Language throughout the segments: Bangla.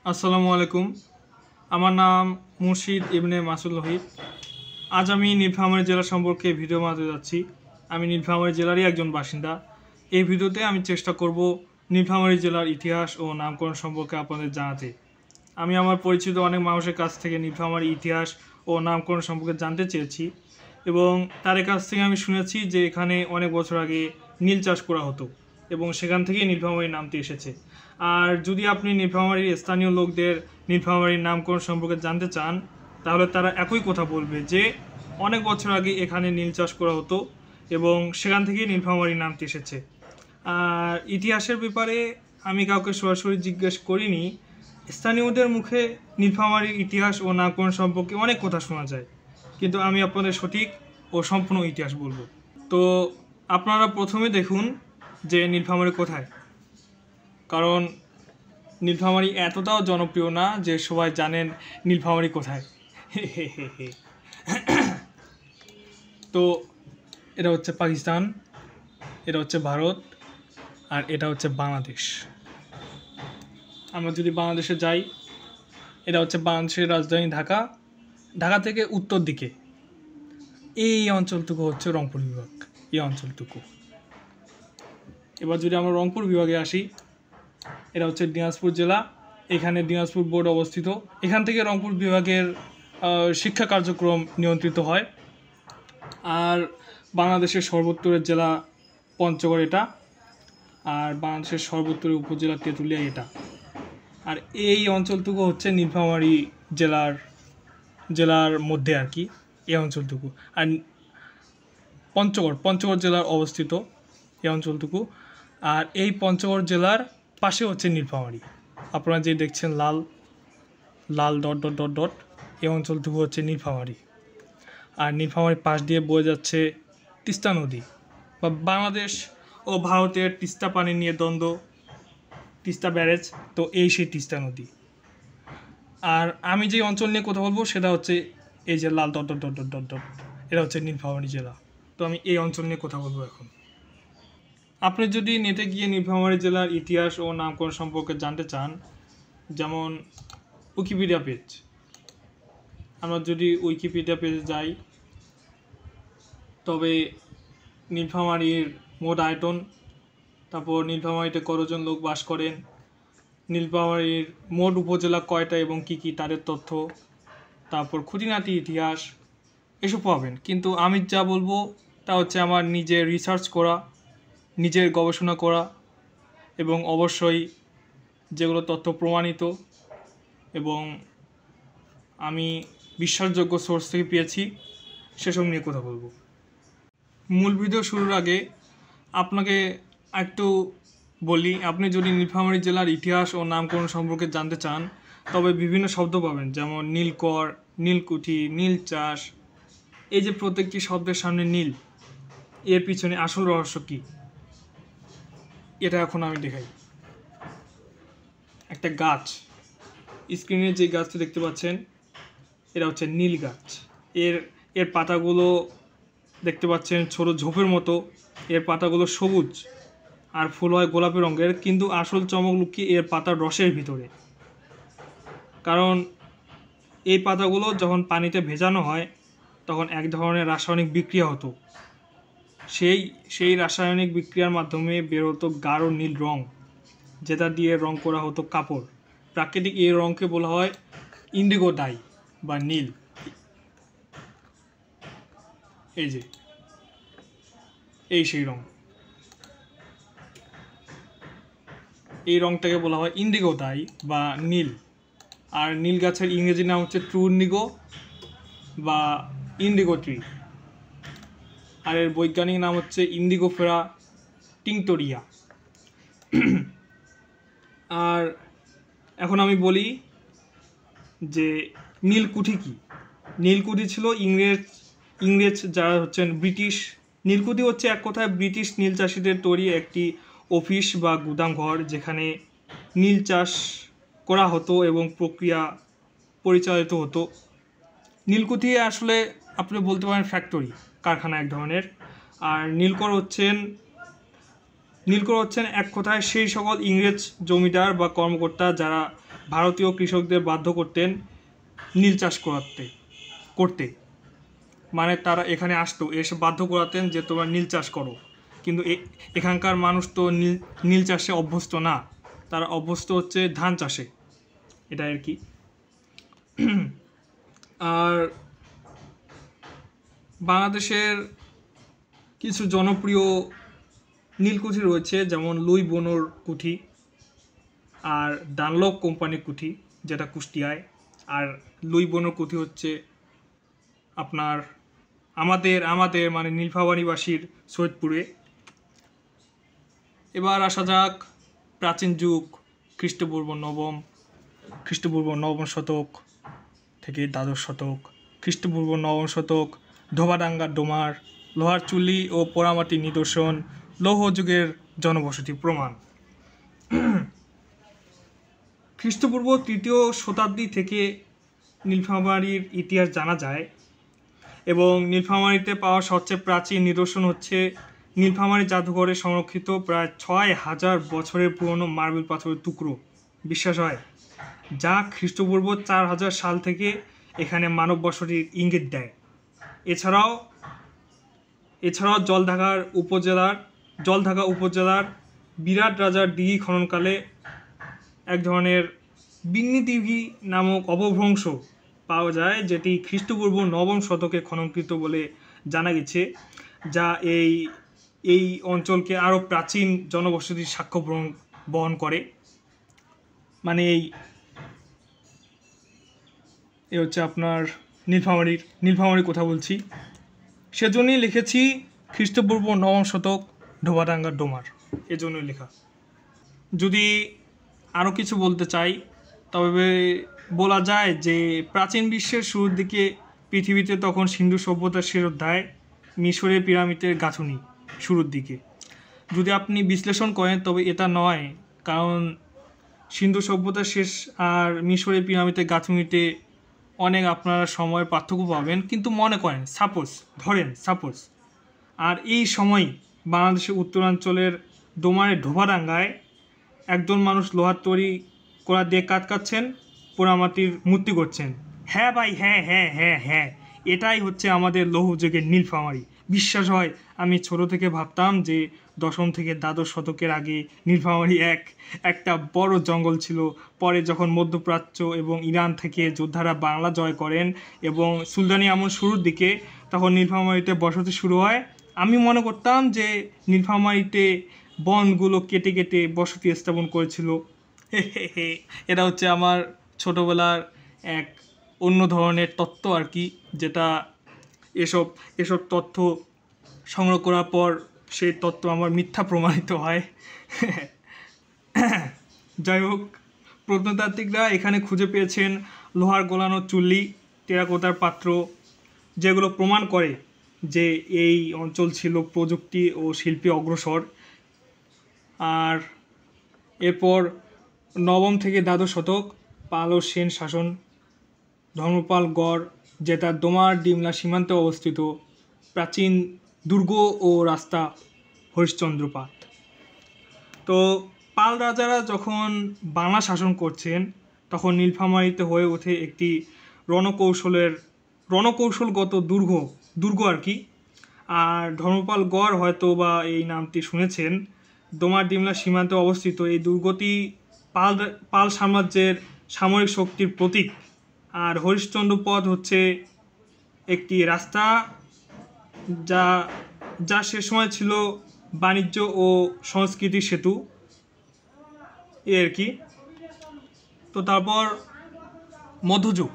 আসসালামু আলাইকুম। আমার নাম মুর্শিদ ইবনে মাসুদ লোহিত। আজ আমি নীলফামারী জেলা সম্পর্কে ভিডিও বানাতে যাচ্ছি। আমি নীলফামারী জেলারই একজন বাসিন্দা। এই ভিডিওতে আমি চেষ্টা করব নীলফামারী জেলার ইতিহাস ও নামকরণ সম্পর্কে আপনাদের জানাতে। আমি আমার পরিচিত অনেক মানুষের কাছ থেকে নীলফামারী ইতিহাস ও নামকরণ সম্পর্কে জানতে চেয়েছি এবং তাদের কাছ থেকে আমি শুনেছি যে এখানে অনেক বছর আগে নীল চাষ করা হতো এবং সেখান থেকেই নীলফামারীর নামটি এসেছে। আর যদি আপনি নীলফামারীর স্থানীয় লোকদের নীলফামারীর নামকরণ সম্পর্কে জানতে চান, তাহলে তারা একই কথা বলবে যে অনেক বছর আগে এখানে নীল চাষ করা হতো এবং সেখান থেকেই নীলফামারীর নামটি এসেছে। আর ইতিহাসের ব্যাপারে আমি কাউকে সরাসরি জিজ্ঞেস করিনি। স্থানীয়দের মুখে নীলফামারীর ইতিহাস ও নামকরণ সম্পর্কে অনেক কথা শোনা যায়, কিন্তু আমি আপনাদের সঠিক ও সম্পূর্ণ ইতিহাস বলবো। তো আপনারা প্রথমে দেখুন যে নীলফামারী কোথায়, কারণ নীলফামারী এতটাও জনপ্রিয় না যে সবাই জানেন নীলফামারী কোথায়। তো এটা হচ্ছে পাকিস্তান, এটা হচ্ছে ভারত, আর এটা হচ্ছে বাংলাদেশ। আমরা যদি বাংলাদেশে যাই, এটা হচ্ছে বাংলাদেশের রাজধানী ঢাকা। ঢাকা থেকে উত্তর দিকে এই অঞ্চলটুকু হচ্ছে রংপুর বিভাগ, এই অঞ্চলটুকু। এবার যদি আমরা রংপুর বিভাগে আসি, এটা হচ্ছে দিনাজপুর জেলা। এখানে দিনাজপুর বোর্ড অবস্থিত। এখান থেকে রংপুর বিভাগের শিক্ষা কার্যক্রম নিয়ন্ত্রিত হয়। আর বাংলাদেশের সর্বোত্তরের জেলা পঞ্চগড় এটা, আর বাংলাদেশের সর্বোত্তরের উপজেলা তেঁতুলিয়া এটা। আর এই অঞ্চলটুকু হচ্ছে নীলফামারী জেলার মধ্যে আর কি, এই অঞ্চলটুকু। আর পঞ্চগড় জেলার অবস্থিত এই অঞ্চলটুকু। আর এই পঞ্চগড় জেলার পাশে হচ্ছে নীলফামারী। আপনারা যে দেখছেন লাল লাল ডট ডট ডট ডট, এই অঞ্চলটুকু হচ্ছে নীলফামারী। আর নীলফামারীর পাশ দিয়ে বয়ে যাচ্ছে তিস্তা নদী, বা বাংলাদেশ ও ভারতের তিস্তা পানি নিয়ে দ্বন্দ্ব, তিস্তা ব্যারেজ। তো এই সেই তিস্তা নদী। আর আমি যে অঞ্চল নিয়ে কথা বলবো সেটা হচ্ছে এই যে লাল dot dot dot dot dot dot, এটা হচ্ছে নীলফামারী জেলা। তো আমি এই অঞ্চল নিয়ে কথা বলবো এখন। আপনি যদি নেটে গিয়ে নীলফামারী জেলার ইতিহাস ও নামকরণ সম্পর্কে জানতে চান, যেমন উইকিপিডিয়া পেজ, আমরা যদি উইকিপিডিয়া পেজে যাই, তবে নীলফামারীর মোট আয়তন, তারপর নীলফামারীতে কতজন লোক বাস করেন, নীলফামারীর মোট উপজেলা কয়টা এবং কী কী তাদের তথ্য, তারপর খুঁটিনাটি ইতিহাস, এসব পাবেন। কিন্তু আমি যা বলবো তা হচ্ছে আমার নিজের রিসার্চ করা, নিজের গবেষণা করা, এবং অবশ্যই যেগুলো তথ্য প্রমাণিত এবং আমি বিশ্বাসযোগ্য সোর্স থেকে পেয়েছি সেসব নিয়ে কথা বলবো। মূল ভিডিও শুরুর আগে আপনাকে একটু বলি, আপনি যদি নীলফামারী জেলার ইতিহাস ও নামকরণ সম্পর্কে জানতে চান, তবে বিভিন্ন শব্দ পাবেন, যেমন নীলকর, নীলকুঠি, নীল চাষ। এই যে প্রত্যেকটি শব্দের সামনে নীল, এর পিছনে আসল রহস্য কী, এটা এখন আমি দেখাই। একটা গাছ, স্ক্রিনে যে গাছটা দেখতে পাচ্ছেন, এটা হচ্ছে নীল গাছ। এর পাতাগুলো দেখতে পাচ্ছেন ছোট ঝোপের মতো। এর পাতাগুলো সবুজ আর ফুল হয় গোলাপি রঙের, কিন্তু আসল চমক লুকিয়ে এর পাতার রসের ভিতরে। কারণ এই পাতাগুলো যখন পানিতে ভেজানো হয় তখন এক ধরনের রাসায়নিক বিক্রিয়া হতো। সেই রাসায়নিক বিক্রিয়ার মাধ্যমে বের হতো গাঢ় নীল রং, যেটা দিয়ে রং করা হতো কাপড়। প্রাকৃতিক এই রঙকে বলা হয় ইন্ডিগো ডাই বা নীল। এই যে এই সেই রং, এই রংটাকে বলা হয় ইন্ডিগো ডাই বা নীল। আর নীল গাছের ইংরেজি নাম হচ্ছে ট্রু ইন্ডিগো বা ইন্ডিগো ট্রি। আর এর বৈজ্ঞানিক নাম হচ্ছে ইন্ডিগোফেরা টিংটোরিয়া। আর এখন আমি বলি যে নীলকুঠি কী। নীলকুঠি ছিল ইংরেজ যারা হচ্ছেন ব্রিটিশ। নীলকুঠি হচ্ছে এক কথায় ব্রিটিশ নীল চাষিদের তৈরি একটি অফিস বা গুদাম ঘর, যেখানে নীল চাষ করা হতো এবং প্রক্রিয়া পরিচালিত হতো। নীলকুঠি আসলে আপনি বলতে পারেন ফ্যাক্টরি, কারখানা এক ধরনের। আর নীলকর হচ্ছেন এক কথায় সেই সকল ইংরেজ জমিদার বা কর্মকর্তা যারা ভারতীয় কৃষকদের বাধ্য করতেন নীল চাষ করতে। মানে তারা এখানে আসতো, এসে বাধ্য করাতেন যে তোমরা নীল চাষ করো। কিন্তু এখানকার মানুষ তো নীল চাষে অভ্যস্ত না, তারা অভ্যস্ত হচ্ছে ধান চাষে, এটা আর কি। আর বাংলাদেশের কিছু জনপ্রিয় নীলকুঠি রয়েছে, যেমন লুই বোনোর কুঠি আর ডানলপ কোম্পানির কুঠি যেটা কুষ্টিয়ায়, আর লুই বোনোর কুঠি হচ্ছে আপনার আমাদের মানে নীলফামারীবাসীর সৈয়দপুরে। এবার আসা যাক প্রাচীন যুগ, খ্রিস্টপূর্ব নবম শতক থেকে দ্বাদশ শতক, খ্রিস্টপূর্ব নবম শতক, ধোবাডাঙ্গার ডোমার, লোহার চুল্লি ও পোড়ামাটির নিদর্শন, লৌহ যুগের জনবসতি প্রমাণ। খ্রিস্টপূর্ব 3য় শতাব্দী থেকে নীলফামারীর ইতিহাস জানা যায়, এবং নীলফামারীতে পাওয়া সবচেয়ে প্রাচীন নিদর্শন হচ্ছে নীলফামারী জাদুঘরে সংরক্ষিত প্রায় 6000 বছরের পুরনো মার্বেল পাথরের টুকরো, বিশ্বাস হয়, যা খ্রিস্টপূর্ব 4000 সাল থেকে এখানে মানব বসতির ইঙ্গিত দেয়। এছাড়াও জলঢাকা উপজেলার বিরাট রাজার দিঘি খননকালে এক ধরনের বিন্নি দিঘি নামক অপভ্রংশ পাওয়া যায়, যেটি খ্রিস্টপূর্ব 9ম শতকে খননকৃত বলে জানা গেছে, যা এই অঞ্চলকে আরও প্রাচীন জনবসতির সাক্ষ্য বহন করে। মানে এই হচ্ছে আপনার নীলফামারীর কথা বলছি, সেজন্যই লিখেছি খ্রিস্টপূর্ব 9ম শতক ধোবাডাঙ্গার ডোমার, এজন্যই লেখা। যদি আরও কিছু বলতে চাই তবে বলা যায় যে প্রাচীন বিশ্বের শুরুর দিকে পৃথিবীতে তখন সিন্ধু সভ্যতার শেষ অধ্যায়, মিশরের পিরামিডের গাঁথুনি শুরুর দিকে। যদি আপনি বিশ্লেষণ করেন তবে এটা নয়, কারণ সিন্ধু সভ্যতার শেষ আর মিশরের পিরামিডের গাঁথুনিতে অনেক আপনারা সময়ের পার্থক্য পাবেন, কিন্তু মনে করেন সাপোজ আর এই সময় বাংলাদেশের উত্তরাঞ্চলের ডোমারের ধোবাডাঙ্গায় একজন মানুষ লোহার তৈরি করা দিয়ে কাটছেন, পোড়ামাটির মূর্তি করছেন। হ্যাঁ ভাই, হ্যাঁ, এটাই হচ্ছে আমাদের লৌহ যুগের নীলফামারী। বিশ্বাস হয়, আমি ছোট থেকে ভাবতাম যে 10ম থেকে দ্বাদশ শতকের আগে নীলফামারী একটা বড় জঙ্গল ছিল। পরে যখন মধ্যপ্রাচ্য এবং ইরান থেকে যোদ্ধারা বাংলা জয় করেন এবং সুলতানি আমল শুরুর দিকে, তখন নীলফামারীতে বসতি শুরু হয়। আমি মনে করতাম যে নীলফামারীতে বনগুলো কেটে কেটে বসতি স্থাপন করেছিল। এটা হচ্ছে আমার ছোটোবেলার এক অন্য ধরনের তত্ত্ব আর কি, যেটা এসব তথ্য সংগ্রহ করার পর সেই তত্ত্ব আমার মিথ্যা প্রমাণিত হয়। যাই হোক, প্রত্নতাত্ত্বিকরা এখানে খুঁজে পেয়েছেন লোহার গলানো চুল্লি, টেরাকোটার পাত্র, যেগুলো প্রমাণ করে যে এই অঞ্চল ছিল প্রযুক্তি ও শিল্পে অগ্রসর। আর এরপর 9ম থেকে দ্বাদশ শতক পাল ও সেন শাসন, ধর্মপাল গড়, যেটা ডোমার ডিমলা সীমান্তে অবস্থিত, প্রাচীন দুর্গ ও রাস্তা, হরিশ্চন্দ্রপাত। তো পাল রাজারা যখন বাংলা শাসন করছেন তখন নীলফামারীতে হয়ে ওঠে একটি রণকৌশলগত দুর্গ আর কি। আর ধর্মপাল গড় হয়তো বা এই নামটি শুনেছেন, ডোমার ডিমলা সীমান্তে অবস্থিত এই দুর্গটি পাল সাম্রাজ্যের সামরিক শক্তির প্রতীক। আর হরিশ্চন্দ্রপথ হচ্ছে একটি রাস্তা যা সে সময় ছিল বাণিজ্য ও সংস্কৃতির সেতু, এই আর কি। তো তারপর মধ্যযুগ,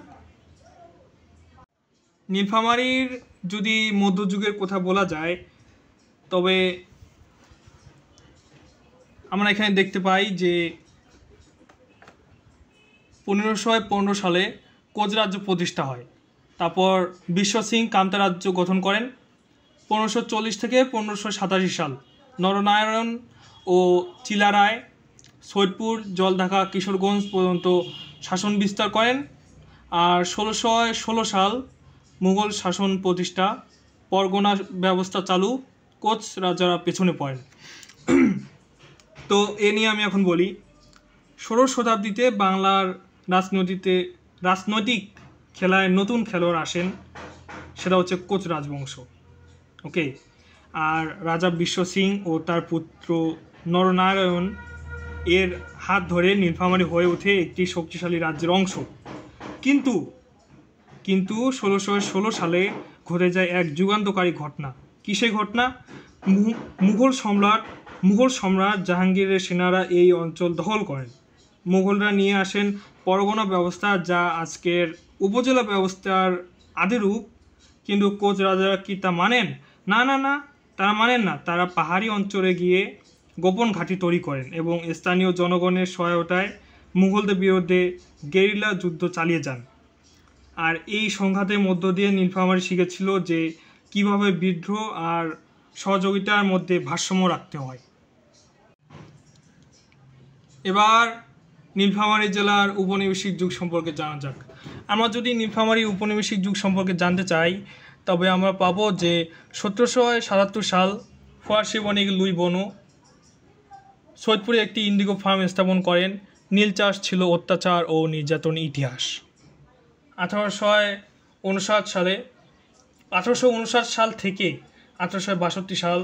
নীলফামারীর যদি মধ্যযুগের কথা বলা যায় তবে আমরা এখানে দেখতে পাই যে 1515 সালে কোচ রাজ্য প্রতিষ্ঠা হয়। তারপর বিশ্ব সিং কামতা রাজ্য গঠন করেন। 1540 থেকে 1587 সাল নরনারায়ণ ও চিলারায় সৈয়দপুর, জলঢাকা, কিশোরগঞ্জ পর্যন্ত শাসন বিস্তার করেন। আর 1616 সাল মুঘল শাসন প্রতিষ্ঠা, পরগনা ব্যবস্থা চালু, কোচ রাজারা পেছনে পড়েন। তো এ নিয়ে আমি এখন বলি। ষোড়শ শতাব্দীতে বাংলার রাজনৈতিক খেলায় নতুন খেলোয়াড় আসেন, সেটা হচ্ছে কোচ রাজবংশ। ওকে, আর রাজা বিশ্ব সিং ও তার পুত্র নরনারায়ণ এর হাত ধরে নীলফামারী হয়ে ওঠে একটি শক্তিশালী রাজ্যের অংশ। কিন্তু 1616 সালে ঘটে যায় এক যুগান্তকারী ঘটনা। কি সেই ঘটনা? মুঘল সম্রাট জাহাঙ্গীরের সেনারা এই অঞ্চল দখল করেন। মুঘলরা নিয়ে আসেন পরগনা ব্যবস্থা, যা আজকের উপজেলা ব্যবস্থার আদিরূপ। কিন্তু কোচ রাজারা কি তা মানেন? না, তারা মানেন না। তারা পাহাড়ি অঞ্চলে গিয়ে গোপন ঘাঁটি তৈরি করেন এবং স্থানীয় জনগণের সহায়তায় মুঘলদের বিরুদ্ধে গেরিলা যুদ্ধ চালিয়ে যান। আর এই সংঘাতের মধ্য দিয়ে নীলফামারী শিখেছিল যে কিভাবে বিদ্রোহ আর সহযোগিতার মধ্যে ভারসাম্য রাখতে হয়। এবার নীলফামারী জেলার উপনিবেশিক যুগ সম্পর্কে জানা যাক। আমরা যদি নীলফামারী উপনিবেশিক যুগ সম্পর্কে জানতে চাই, তবে আমরা পাবো যে 1777 সাল ফরাসি বণিক লুই বনো সৈয়দপুরে একটি ইন্ডিগো ফার্ম স্থাপন করেন। নীল চাষ ছিল অত্যাচার ও নির্যাতনের ইতিহাস। 1859 সাল থেকে 1862 সাল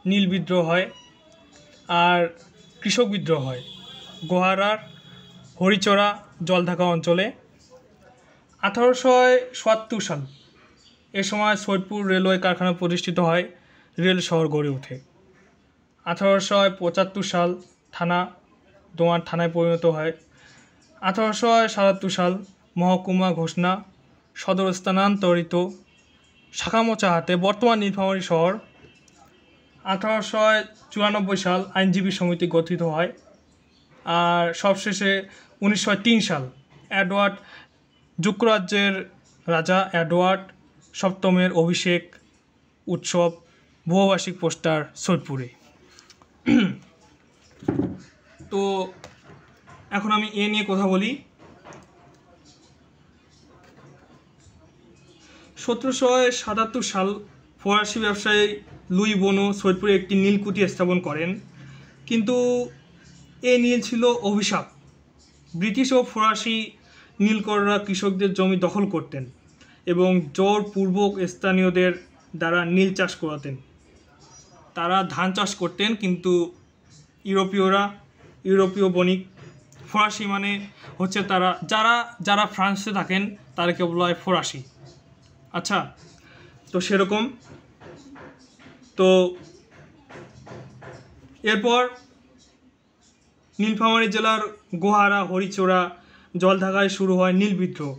নীল বিদ্রোহ হয় আর কৃষক বিদ্রোহ হয় গোহারার হরিচরা জলঢাকা অঞ্চলে। 1877 সাল এ সময় সৈয়দপুর রেলওয়ে কারখানা প্রতিষ্ঠিত হয়, রেল শহর গড়ে ওঠে। 1875 সাল দোয়ার থানায় পরিণত হয়। 1877 সাল মহকুমা ঘোষণা, সদর স্থানান্তরিত শাখামোচা হাটে, বর্তমান নীলফামারী শহর। 1894 সাল আইনজীবী সমিতি গঠিত হয়। আর সবশেষে 1903 সাল এডওয়ার্ড যুক্তরাজ্যের রাজা এডওয়ার্ড সপ্তমের অভিষেক উৎসব, বহুবার্ষিক পোস্টার সৈয়দপুরে। তো এখন আমি এ নিয়ে কথা বলি। 1777 সাল ফরাসি ব্যবসায়ী লুই বোনো সৈয়দপুরে একটি নীলকুঠি স্থাপন করেন। কিন্তু এই নীল ছিল অভিশাপ। ব্রিটিশ ও ফরাসি নীলকররা কৃষকদের জমি দখল করতেন এবং জোরপূর্বক স্থানীয়দের দ্বারা নীল চাষ করাতেন। তারা ধান চাষ করতেন, কিন্তু ইউরোপীয় বণিক, ফরাসি মানে হচ্ছে তারা যারা ফ্রান্সে থাকেন তাদেরকে বলা হয় ফরাসি। আচ্ছা, তো সেরকম। তো এরপর নীলফামারী জেলার গোহারা হরিচরা জলঢাকায় শুরু হয় নীল বিদ্রোহ,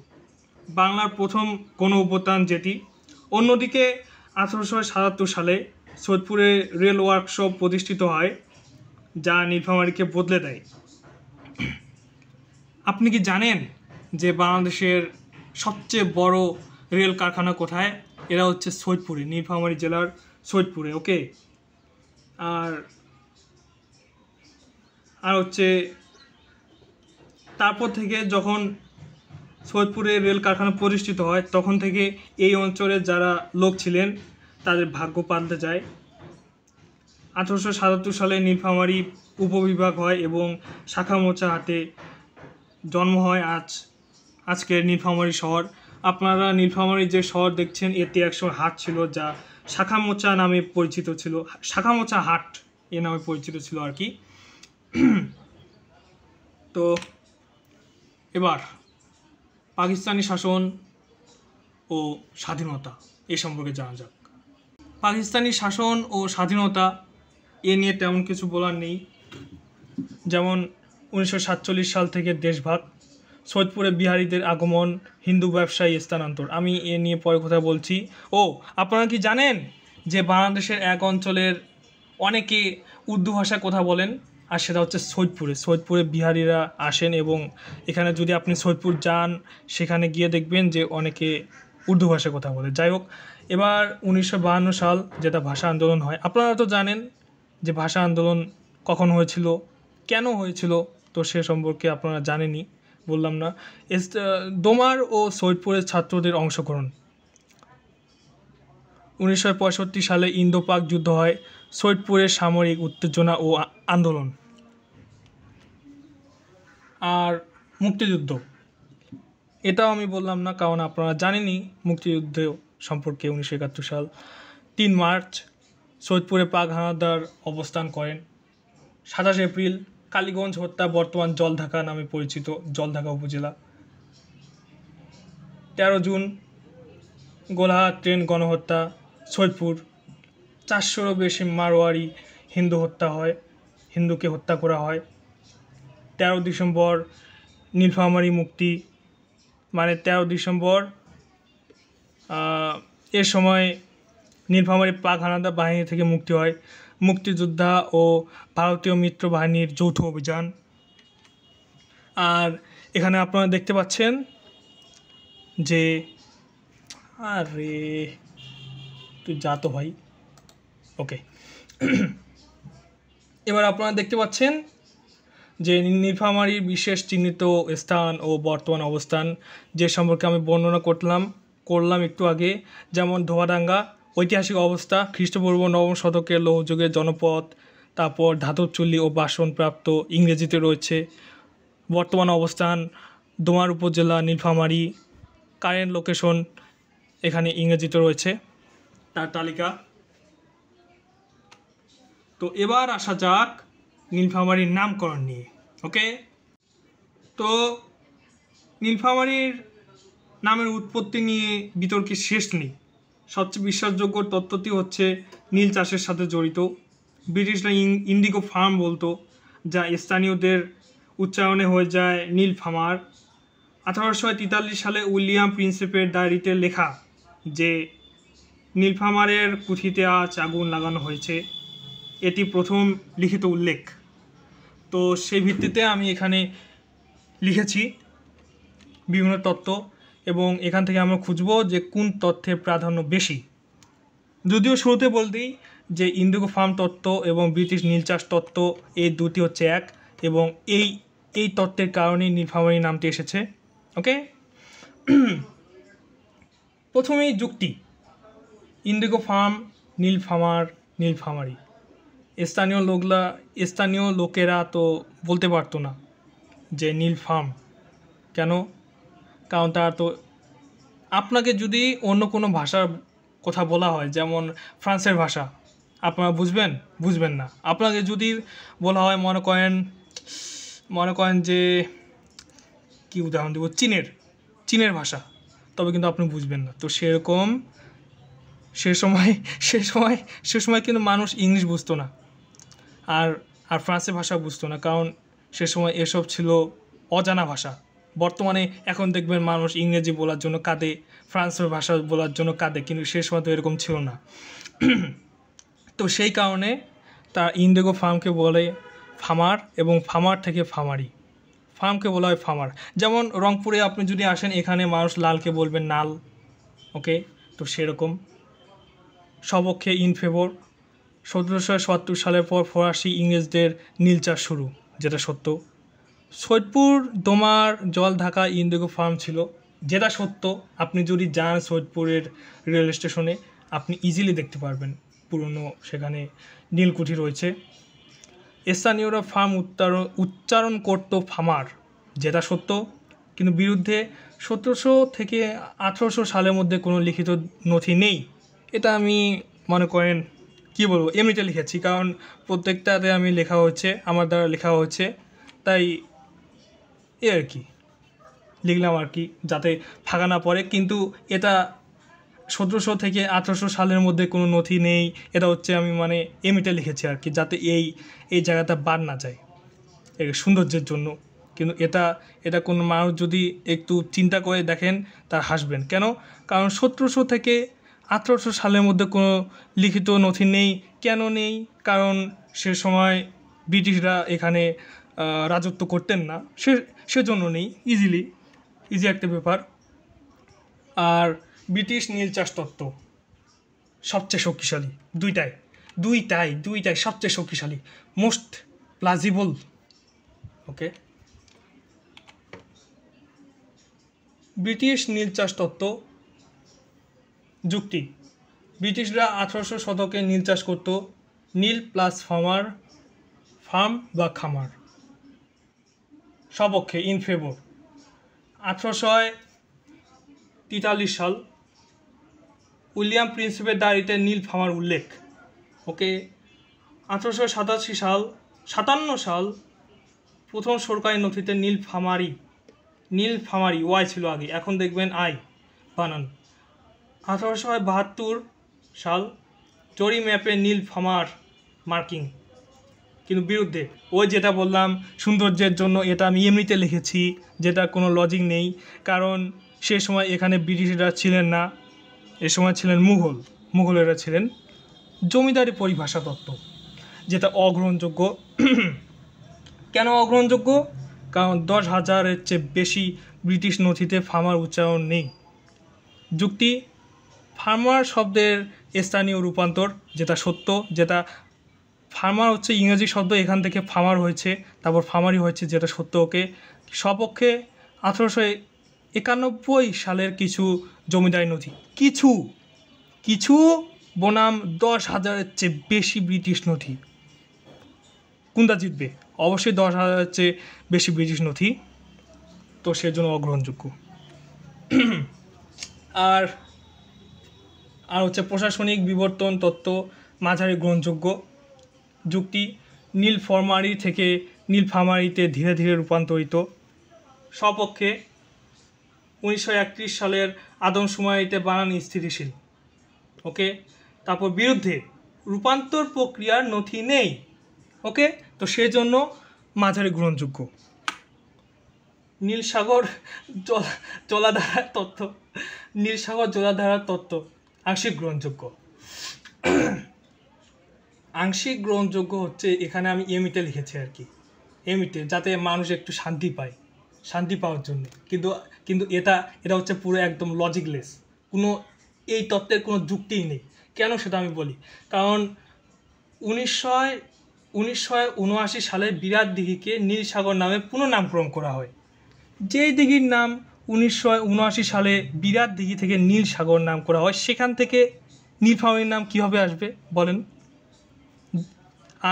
বাংলার প্রথম গণ অভ্যুত্থান যেটি। অন্যদিকে 1877 সালে সৈয়দপুরে রেল ওয়ার্কশপ প্রতিষ্ঠিত হয়, যা নীলফামারীকে বদলে দেয়। আপনি কি জানেন যে বাংলাদেশের সবচেয়ে বড় রেল কারখানা কোথায়? এরা হচ্ছে সৈয়দপুরে, নীলফামারী জেলার সৈয়দপুরে। ওকে, আর হচ্ছে তারপর থেকে যখন সৈয়দপুরে রেল কারখানা প্রতিষ্ঠিত হয়, তখন থেকে এই অঞ্চলে যারা লোক ছিলেন তাদের ভাগ্য পাল্টে যায়। 1877 সালে নীলফামারী উপবিভাগ হয় এবং শাখামোচা হাটে জন্ম হয় আজকের নীলফামারী শহর। আপনারা নীলফামারী যে শহর দেখছেন, এতে একসময় হাট ছিল, যা শাখামোচা নামে পরিচিত ছিল, শাখামোচা হাট এ নামে পরিচিত ছিল আর কি। তো এবার পাকিস্তানি শাসন ও স্বাধীনতা এ সম্পর্কে জানা যাক। পাকিস্তানি শাসন ও স্বাধীনতা এ নিয়ে তেমন কিছু বলার নেই। যেমন 1947 সাল থেকে দেশভাগ, সৈয়দপুরে বিহারিদের আগমন, হিন্দু ব্যবসায়ী স্থানান্তর। আমি এ নিয়ে পরে কথা বলছি। আপনারা কি জানেন যে বাংলাদেশের এক অঞ্চলের অনেকে উর্দু ভাষায় কথা বলেন, আর সেটা হচ্ছে সৈয়দপুরে বিহারিরা আসেন, এবং এখানে যদি আপনি সৈয়দপুর যান, সেখানে গিয়ে দেখবেন যে অনেকে উর্দু ভাষায় কথা বলে। যাই হোক, এবার 1952 সাল যেটা ভাষা আন্দোলন হয়। আপনারা তো জানেন যে ভাষা আন্দোলন কখন হয়েছিল, কেন হয়েছিল, তো সে সম্পর্কে আপনারা জানেনই, বললাম না। দোমার ও সৈয়দপুরের ছাত্রদের অংশগ্রহণ। 1965 সালে ইন্দো পাক যুদ্ধ হয়, সৈয়দপুরের সামরিক উত্তেজনা ও আন্দোলন। আর মুক্তিযুদ্ধ, এটাও আমি বললাম না, কারণ আপনারা জানেনই মুক্তিযুদ্ধ সম্পর্কে। 1971 সাল 3 মার্চ সৈয়দপুরে পাক হানাদার অবস্থান করেন। 27 এপ্রিল কালীগঞ্জ হত্যা, বর্তমান জলঢাকা নামে পরিচিত, জলঢাকা উপজেলা। 13 জুন গোলাহাট ট্রেন গণহত্যা, সৈয়দপুর। 400-রও বেশি মারোয়ারি হিন্দুকে হত্যা করা হয়। 13 ডিসেম্বর নীলফামারী মুক্তি, মানে 13 ডিসেম্বর এর সময় নীলফামারী পাক হানাদার বাহিনী থেকে মুক্তি হয়। মুক্তিযোদ্ধা ও ভারতীয় মিত্র বাহিনীর যৌথ অভিযান। আর এখানে আপনারা দেখতে পাচ্ছেন যে, আরে তুই যা তো ভাই, ওকে। এবার আপনারা দেখতে পাচ্ছেন যে নীলফামারীর বিশেষ চিহ্নিত স্থান ও বর্তমান অবস্থান, যে সম্পর্কে আমি বর্ণনা করলাম একটু আগে। যেমন ধোয়াডাঙ্গা ঐতিহাসিক অবস্থা, খ্রিস্টপূর্ব 9ম শতকের লৌহযুগের জনপদ। তারপর ধাতব চুল্লি ও বাসনপ্রাপ্ত, ইংরেজিতে রয়েছে। বর্তমান অবস্থান ডোমার উপজেলা, নীলফামারী। কারেন্ট লোকেশন এখানে ইংরেজিতে রয়েছে তার তালিকা। তো এবার আসা যাক নীলফামারীর নামকরণ নিয়ে। ওকে, তো নীলফামারীর নামের উৎপত্তি নিয়ে বিতর্কের শেষ নেই। সবচেয়ে বিশ্বাসযোগ্য তত্ত্বটি হচ্ছে নীল চাষের সাথে জড়িত। ব্রিটিশরা ইন্ডিগো ফার্ম বলতো, যা স্থানীয়দের উচ্চারণে হয়ে যায় নীলফামার। 1843 সালে উইলিয়াম প্রিন্সেপের ডায়েরিতে লেখা যে নীলফামারের কুঠিতে আজ আগুন লাগানো হয়েছে, এটি প্রথম লিখিত উল্লেখ। তো সেই ভিত্তিতে আমি এখানে লিখেছি বিভিন্ন তত্ত্ব, এবং এখান থেকে আমরা খুঁজবো যে কোন তথ্যের প্রাধান্য বেশি। যদিও শুরুতে বলতেই যে ইন্ডিগো ফার্ম তত্ত্ব এবং ব্রিটিশ নীল চাষ তত্ত্ব, এই দুটি হচ্ছে এক, এবং এই তত্ত্বের কারণেই নীলফামারী নামটি এসেছে। ওকে, প্রথমেই যুক্তি। Indigo farm, Nilphamari. স্থানীয় লোকেরা তো বলতে পারতো না যে নীল ফার্ম কেন, কারণ তারা তো, আপনাকে যদি অন্য কোনো ভাষার কথা বলা হয়, যেমন ফ্রান্সের ভাষা, আপনারা বুঝবেন না। আপনাকে যদি বলা হয় মনে করেন যে, কি উদাহরণ দেব, চীনের ভাষা, তবে কিন্তু আপনি বুঝবেন না। তো সেরকম সে সময় কিন্তু মানুষ ইংলিশ বুঝতো না, আর ফ্রান্সের ভাষা বুঝতো না, কারণ সে সময় এসব ছিল অজানা ভাষা। বর্তমানে এখন দেখবেন মানুষ ইংরেজি বলার জন্য কাঁদে, ফ্রান্সের ভাষা বলার জন্য কাঁদে, কিন্তু সে সময় তো এরকম ছিল না। তো সেই কারণে তার ইন্ডিগো ফার্মকে বলে ফার্মার, এবং ফার্মার থেকে ফার্মকে বলা হয় ফার্মার। যেমন রংপুরে আপনি যদি আসেন, এখানে মানুষ লালকে বলবেন নাল। ওকে, তো সেরকম সপক্ষে ইন ফেভর। 1770 সালের পর ফরাসি ইংরেজদের নীল চাষ শুরু, যেটা সত্য। সৈয়দপুর, ডোমার, জলঢাকা ইন্ডিগো ফার্ম ছিল, যেটা সত্য। আপনি যদি যান সৈয়দপুরের রেল স্টেশনে, আপনি ইজিলি দেখতে পারবেন পুরনো সেখানে নীলকুঠি রয়েছে। স্থানীয়রা ফার্ম উচ্চারণ করতো ফার্মার, যেটা সত্য। কিন্তু বিরুদ্ধে 1700 থেকে 1800 সালের মধ্যে কোনো লিখিত নথি নেই। এটা আমি মনে করেন কি বলবো, এমনিতে লিখেছি, কারণ প্রত্যেকটাতে আমি আমার দ্বারা লেখা হয়েছে, তাই আর কি লিখলাম আর কি, যাতে ফাঁকা না পড়ে। কিন্তু এটা 1700 থেকে 1800 সালের মধ্যে কোনো নথি নেই, এটা হচ্ছে আমি এমনিতে লিখেছি আর কি, যাতে এই জায়গাটা বাদ না যায়, সৌন্দর্যের জন্য। কিন্তু এটা কোনো মানুষ যদি একটু চিন্তা করে দেখেন, তার হাসবেন। কেন? কারণ 1700 থেকে 1800 সালের মধ্যে কোনো লিখিত নথি নেই। কেন নেই? কারণ সে সময় ব্রিটিশরা এখানে রাজত্ব করতেন না, সেজন্য নেই। ইজি একটা ব্যাপার। আর ব্রিটিশ নীল চাষ তত্ত্ব সবচেয়ে শক্তিশালী, দুইটাই সবচেয়ে শক্তিশালী, মোস্ট প্লাজিবল। ওকে, ব্রিটিশ নীল চাষ তত্ত্ব যুক্তি। ব্রিটিশরা 1800 শতকে নীল চাষ করত, নীল প্লাস ফার্ম বা খামার। সপক্ষে ইন ফেভর। 1843 সাল উইলিয়াম প্রিন্সিপের ডায়েরিতে নীলফামার উল্লেখ। ওকে, 1857 সাল প্রথম সরকারি নথিতে নীলফামারি ওয়াই ছিল আগে, এখন দেখবেন আই বানান। 1872 সাল জরি ম্যাপে নীলফামার মার্কিং, কিন্তু বিরুদ্ধে। ওই যেটা বললাম সৌন্দর্যের জন্য, এটা আমি এমনিতে লিখেছি, যেটা কোনো লজিক নেই। কারণ সে সময় এখানে ব্রিটিশরা ছিলেন না, এ সময় ছিলেন মুঘলেরা ছিলেন। জমিদারি পরিভাষা তত্ত্ব, যেটা অগ্রহণযোগ্য। কেন অগ্রহণযোগ্য? কারণ 10,000-এর চেয়ে বেশি ব্রিটিশ নথিতে ফার্মার উচ্চারণ নেই। যুক্তি: ফার্মার শব্দের স্থানীয় রূপান্তর, যেটা সত্য, যেটা ফার্মার হচ্ছে ইংরেজি শব্দ, এখান থেকে ফার্মার হয়েছে, তারপর ফার্মারি হয়েছে, যেটা সত্য। ওকে, সপক্ষে 1891 সালের কিছু জমিদারি নথি, কিছু বনাম 10,000-এর চেয়ে বেশি ব্রিটিশ নথি, কোনটা জিতবে? অবশ্যই 10,000-এর চেয়ে বেশি ব্রিটিশ নথি, তো সেজন্য অগ্রহণযোগ্য। আর হচ্ছে প্রশাসনিক বিবর্তন তত্ত্ব, মাঝারি গ্রহণযোগ্য। যুক্তি: নীলফামারী থেকে নীলফামারীতে ধীরে ধীরে রূপান্তরিত। সপক্ষে 1931 সালের আদমশুমারিতে বানান স্থিতিশীল। ওকে, তারপর বিরুদ্ধে রূপান্তর প্রক্রিয়ার নথি নেই। ওকে, তো সেজন্য মাঝারি গ্রহণযোগ্য। নীলসাগর জলাধারার তত্ত্ব আংশিক গ্রহণযোগ্য। আংশিক গ্রহণযোগ্য হচ্ছে, এখানে আমি এমিতে লিখেছি আর কি, এমিতে, যাতে মানুষ একটু শান্তি পাওয়ার জন্য। কিন্তু এটা হচ্ছে পুরো একদম লজিকলেস, এই তত্ত্বের কোনো যুক্তিই নেই। কেন সেটা আমি বলি। কারণ 1979 সালে বিরাট দিঘিকে নীলসাগর নামে পুনঃনামকরণ করা হয়। যেই দিঘির নাম 1979 সালে বিরাট দিঘি থেকে নীলসাগর নাম করা হয়, সেখান থেকে নীলফামারীর নাম কীভাবে আসবে বলেন?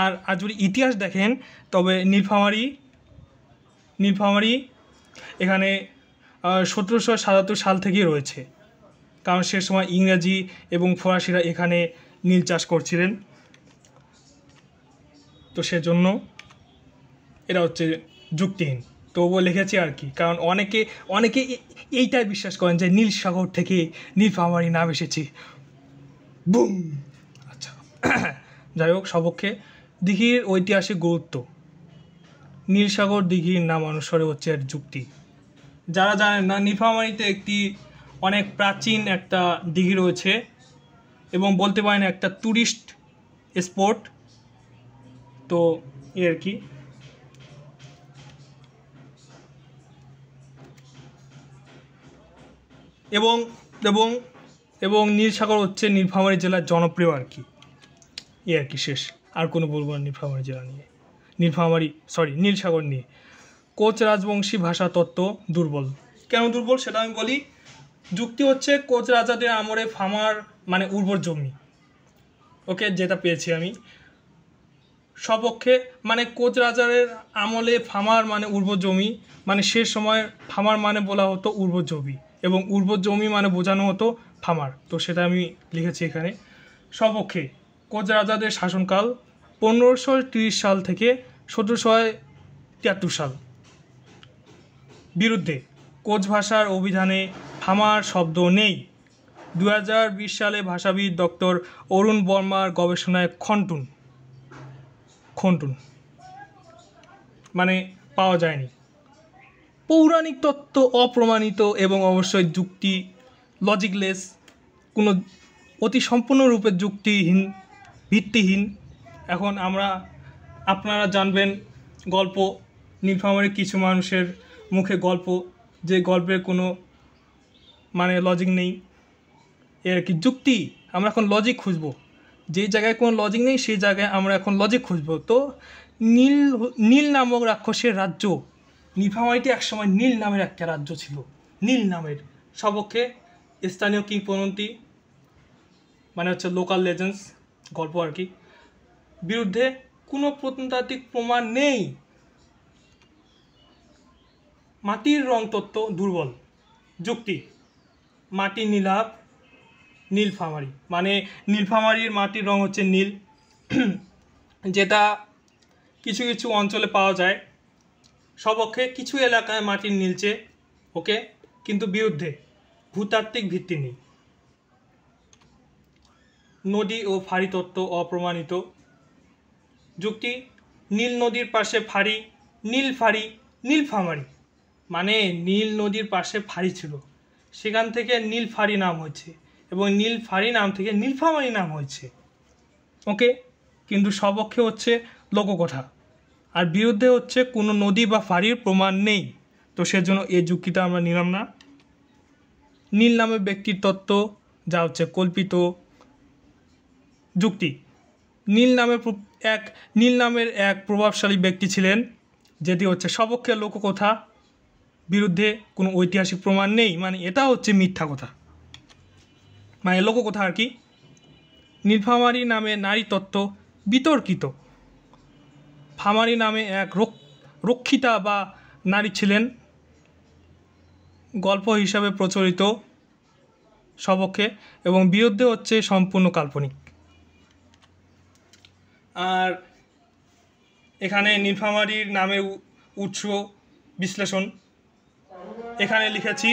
আর যদি ইতিহাস দেখেন, তবে নীলফামারী এখানে 1777 সাল থেকেই রয়েছে। কারণ সে সময় ইংরেজি এবং ফরাসিরা এখানে নীল চাষ করছিলেন, তো সেজন্য এটা হচ্ছে যুক্তিহীন, তবুও লিখেছি আর কি। কারণ অনেকে এইটাই বিশ্বাস করেন যে নীলসাগর থেকে নীলফামারী নাম এসেছে, বুম। আচ্ছা, যাই হোক, সপক্ষে দিঘির ঐতিহাসিক গুরুত্ব, নীলসাগর দিঘির নাম অনুসারে হচ্ছে এর যুক্তি। যারা জানেন না, নীলফামারীতে একটি অনেক প্রাচীন একটা দিঘি রয়েছে, এবং বলতে পারেন একটা ট্যুরিস্ট স্পট, তো আর কি। এবং নীলসাগর হচ্ছে নীলফামারী জেলার জনপ্রিয় আর কি, আর কি। শেষ, আর কোনো বলবো না নীলফামারী জেলা নিয়ে, নীলসাগর নিয়ে। কোচ রাজবংশী ভাষা তত্ত্ব দুর্বল। কেন দুর্বল সেটা আমি বলি। যুক্তি হচ্ছে, কোচ রাজাদের আমলে ফার্মার মানে উর্বর জমি। ওকে, যেটা পেয়েছি আমি। সপক্ষে মানে কোচ রাজাদের আমলে ফার্মার মানে উর্বর জমি, মানে সে সময় ফার্মার মানে বলা হতো উর্বর জমি, এবং উর্বর জমি মানে বোঝানো হতো ফার্মার, তো সেটা আমি লিখেছি এখানে। সপক্ষে কোচ রাজাদের শাসনকাল 1530 সাল থেকে 1773 সাল। বিরুদ্ধে কোচ ভাষার অভিধানে ফার্মার শব্দ নেই। 2020 সালে ভাষাবিদ ডক্টর অরুণ বর্মার গবেষণায় খন্টুন মানে পাওয়া যায়নি। পৌরাণিক তত্ত্ব অপ্রমাণিত এবং অবশ্যই যুক্তি লজিকলেস, কোনো অতি সম্পূর্ণরূপে ভিত্তিহীন। এখন আপনারা জানবেন গল্প, নীলফামারীর কিছু মানুষের মুখে গল্প, যে গল্পের কোনো মানে লজিক নেই, এর কি যুক্তি। আমরা এখন লজিক খুঁজবো, যে জায়গায় কোনো লজিক নেই সেই জায়গায় আমরা এখন লজিক খুঁজবো। তো নীল নামক রাক্ষসের রাজ্য, নীলফামারীতে একসময় নীল নামের একটা রাজ্য ছিল, নীল নামের। সপক্ষে স্থানীয় কিংবদন্তি মানে হচ্ছে লোকাল লেজেন্ডস, গল্প আর কি। বিরুদ্ধে কোনো প্রত্নতাত্ত্বিক প্রমাণ নেই। মাটির রং তত্ত্ব দুর্বল। যুক্তি: মাটি নীলাভ, নীলফামারী, মানে নীলফামারীর মাটির রং হচ্ছে নীল, যেটা কিছু কিছু অঞ্চলে পাওয়া যায়। সপক্ষে কিছু এলাকায় মাটির নীলচে, ওকে, কিন্তু বিরুদ্ধে ভূতাত্ত্বিক ভিত্তি নেই। নদী ও ফাঁড়ি তত্ত্ব অপ্রমাণিত। যুক্তি: নীল নদীর পাশে ফাঁড়ি, নীলফাঁড়ি, নীলফামারী, মানে নীল নদীর পাশে ফাঁড়ি ছিল, সেখান থেকে নীলফাঁড়ি নাম হয়েছে, এবং নীলফাঁড়ি নাম থেকে নীলফামারী নাম হয়েছে, ওকে, কিন্তু সপক্ষে হচ্ছে লোককথা, আর বিরুদ্ধে হচ্ছে কোনো নদী বা ফাঁড়ির প্রমাণ নেই, তো সেজন্য এই যুক্তিটা আমরা নিলাম না। নীল নামের ব্যক্তির তত্ত্ব, যা হচ্ছে কল্পিত। যুক্তি: নীল নামের এক প্রভাবশালী ব্যক্তি ছিলেন, যেটি হচ্ছে সপক্ষে লোককথা, বিরুদ্ধে কোনো ঐতিহাসিক প্রমাণ নেই, মানে এটা হচ্ছে মিথ্যা কথা, মানে লোককথা আর কি। নীলফামারী নামে নারী তত্ত্ব বিতর্কিত। ফামারী নামে এক রক্ষিতা বা নারী ছিলেন, গল্প হিসাবে প্রচলিত, সপক্ষে, এবং বিরুদ্ধে হচ্ছে সম্পূর্ণ কাল্পনিক। আর এখানে নীলফামারীর নামের উৎস বিশ্লেষণ এখানে লিখেছি।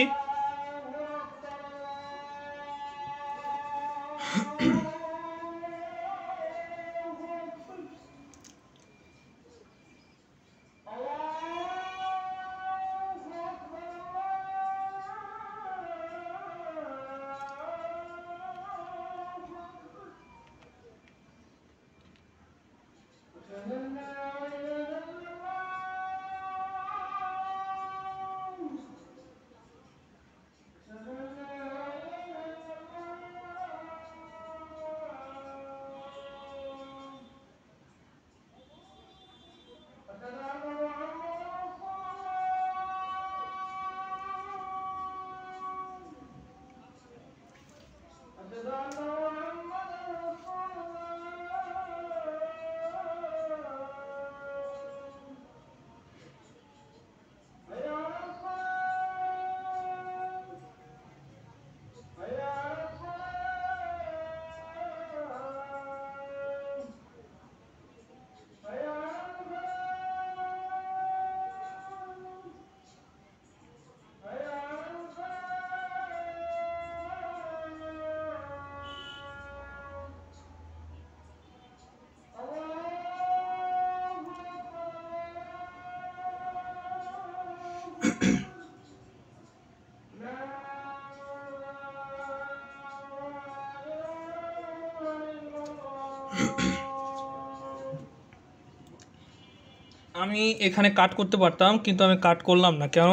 আমি এখানে কাট করতে পারতাম, কিন্তু আমি কাট করলাম না। কেন?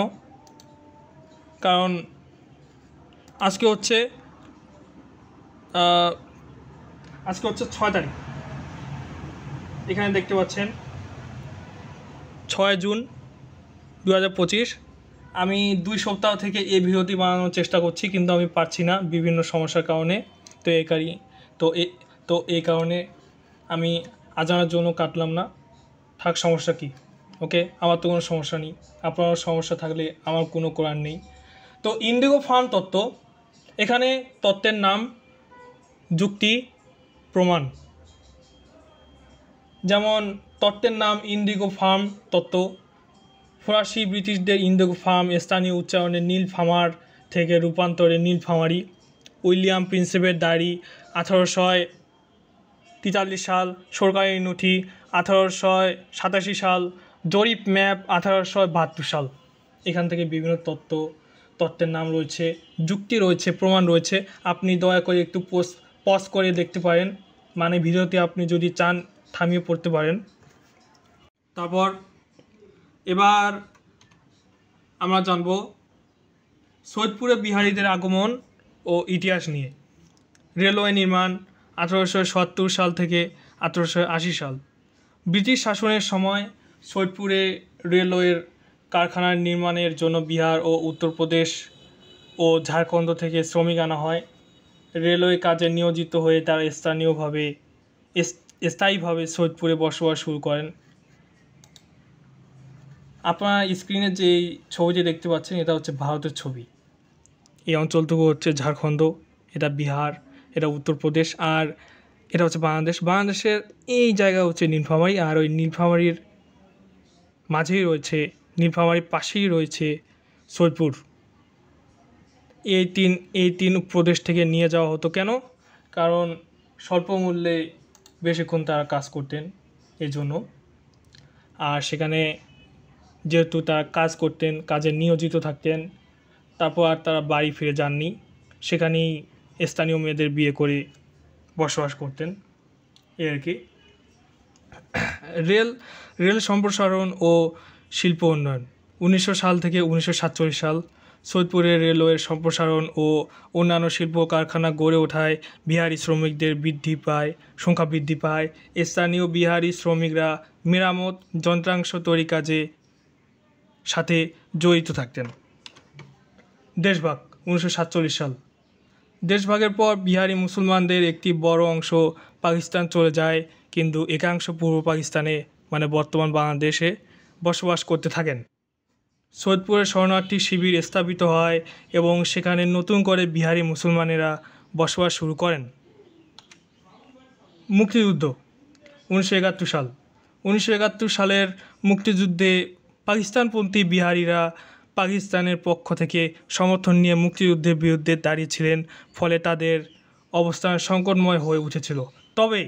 কারণ আজকে হচ্ছে 6 তারিখ। এখানে দেখতে পাচ্ছেন 6 জুন 2025। আমি 2 সপ্তাহ থেকে এই ভিডিওটি বানানোর চেষ্টা করছি, কিন্তু আমি পারছি না বিভিন্ন সমস্যার কারণে। তো এই কারণে আমি আজানোর জন্য কাটলাম না। থাক, সমস্যা কি? ওকে, আমার তো কোনো সমস্যা নেই, আপনার সমস্যা থাকলে আমার কোনো করার নেই। তো ইন্ডিগো ফার্ম তত্ত্ব, এখানে তত্ত্বের নাম, যুক্তি, প্রমাণ। যেমন তত্ত্বের নাম ইন্ডিগো ফার্ম তত্ত্ব। ফরাসি ব্রিটিশদের ইন্ডিগো ফার্ম স্থানীয় উচ্চারণে নীলফামার থেকে রূপান্তরে নীলফামারী। উইলিয়াম প্রিন্সেপের ডায়েরি 1843 সাল, সরকারি নথি 1887 সাল, জরিপ ম্যাপ 1872 সাল। এখান থেকে বিভিন্ন তত্ত্বের নাম রয়েছে, যুক্তি রয়েছে, প্রমাণ রয়েছে। আপনি দয়া করে একটু পজ করে দেখতে পারেন, মানে ভিডিওতে আপনি যদি চান থামিয়ে পড়তে পারেন। তারপর এবার আমরা জানব সৈয়দপুরে বিহারিদের আগমন ও ইতিহাস নিয়ে। রেলওয়ে নির্মাণ 1870 সাল থেকে 1880 সাল। ব্রিটিশ শাসনের সময় সৈয়দপুরে রেলওয়ের কারখানা নির্মাণের জন্য বিহার ও উত্তরপ্রদেশ ও ঝাড়খণ্ড থেকে শ্রমিক আনা হয়। রেলওয়ে কাজে নিয়োজিত হয়ে তারা স্থায়ীভাবে সৈয়দপুরে বসবাস শুরু করেন। আপনারা স্ক্রিনে যে ছবিটি দেখতে পাচ্ছেন এটা হচ্ছে ভারতের ছবি। এই অঞ্চলটুকু হচ্ছে ঝাড়খণ্ড, এটা বিহার, এটা উত্তরপ্রদেশ, আর এটা হচ্ছে বাংলাদেশ। বাংলাদেশের এই জায়গা হচ্ছে নীলফামারী, আর ওই নীলফামারীর মাঝেই রয়েছে, নীলফামারীর পাশেই রয়েছে সৈয়দপুর। এই তিন প্রদেশ থেকে নিয়ে যাওয়া হতো কেন? কারণ স্বল্প মূল্যে বেশিক্ষণ তারা কাজ করতেন এই জন্য। আর সেখানে যেহেতু তারা কাজ করতেন, কাজে নিয়োজিত থাকতেন, তারপর আর তারা বাড়ি ফিরে যাননি, সেখানেই স্থানীয় মেয়েদের বিয়ে করে বসবাস করতেন, এই আর কি। রেল সম্প্রসারণ ও শিল্প উন্নয়ন 1900 সাল থেকে 1947 সাল সৈয়দপুরে রেলওয়ের সম্প্রসারণ ও অন্যান্য শিল্প কারখানা গড়ে ওঠায় বিহারি শ্রমিকদের সংখ্যা বৃদ্ধি পায়। স্থানীয় বিহারি শ্রমিকরা মেরামত, যন্ত্রাংশ তৈরি কাজে সাথে জড়িত থাকতেন। দেশভাগ 1947 সাল। দেশভাগের পর বিহারি মুসলমানদের একটি বড় অংশ পাকিস্তান চলে যায়, কিন্তু একাংশ পূর্ব পাকিস্তানে মানে বর্তমান বাংলাদেশে বসবাস করতে থাকেন। সৈয়দপুরে শরণার্থী শিবির স্থাপিত হয় এবং সেখানে নতুন করে বিহারি মুসলমানেরা বসবাস শুরু করেন। মুক্তিযুদ্ধ 1971 সাল। 1971 সালের মুক্তিযুদ্ধে পাকিস্তানপন্থী বিহারিরা পাকিস্তানের পক্ষ থেকে সমর্থন নিয়ে মুক্তিযুদ্ধের বিরুদ্ধে দাঁড়িয়েছিলেন, ফলে তাদের অবস্থান সংকটময় হয়ে উঠেছিল। তবে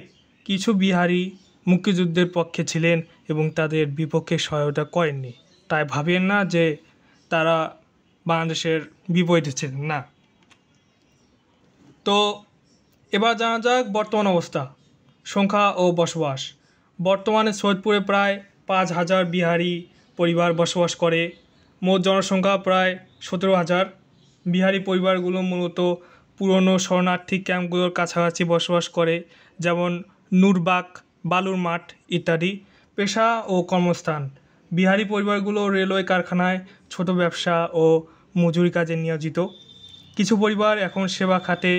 কিছু বিহারি মুক্তিযুদ্ধের পক্ষে ছিলেন এবং তাদের বিপক্ষে সহায়তা করেননি। তাই ভাবেন না যে তারা বাংলাদেশের বিপরীতে ছিলেন, না। তো এবার জানা যাক বর্তমান অবস্থা, সংখ্যা ও বসবাস। বর্তমানে সৈয়দপুরে প্রায় 5000 বিহারি পরিবার বসবাস করে। মোট জনসংখ্যা প্রায় 17,000। বিহারি পরিবারগুলো মূলত পুরনো শরণার্থী ক্যাম্পগুলোর কাছাকাছি বসবাস করে, যেমন নূরবাগ, বালুর মাঠ ইত্যাদি। পেশা ও কর্মস্থান: বিহারি পরিবারগুলো রেলওয়ে কারখানায়, ছোট ব্যবসা ও মজুরি কাজে নিয়োজিত। কিছু পরিবার এখন সেবা খাতে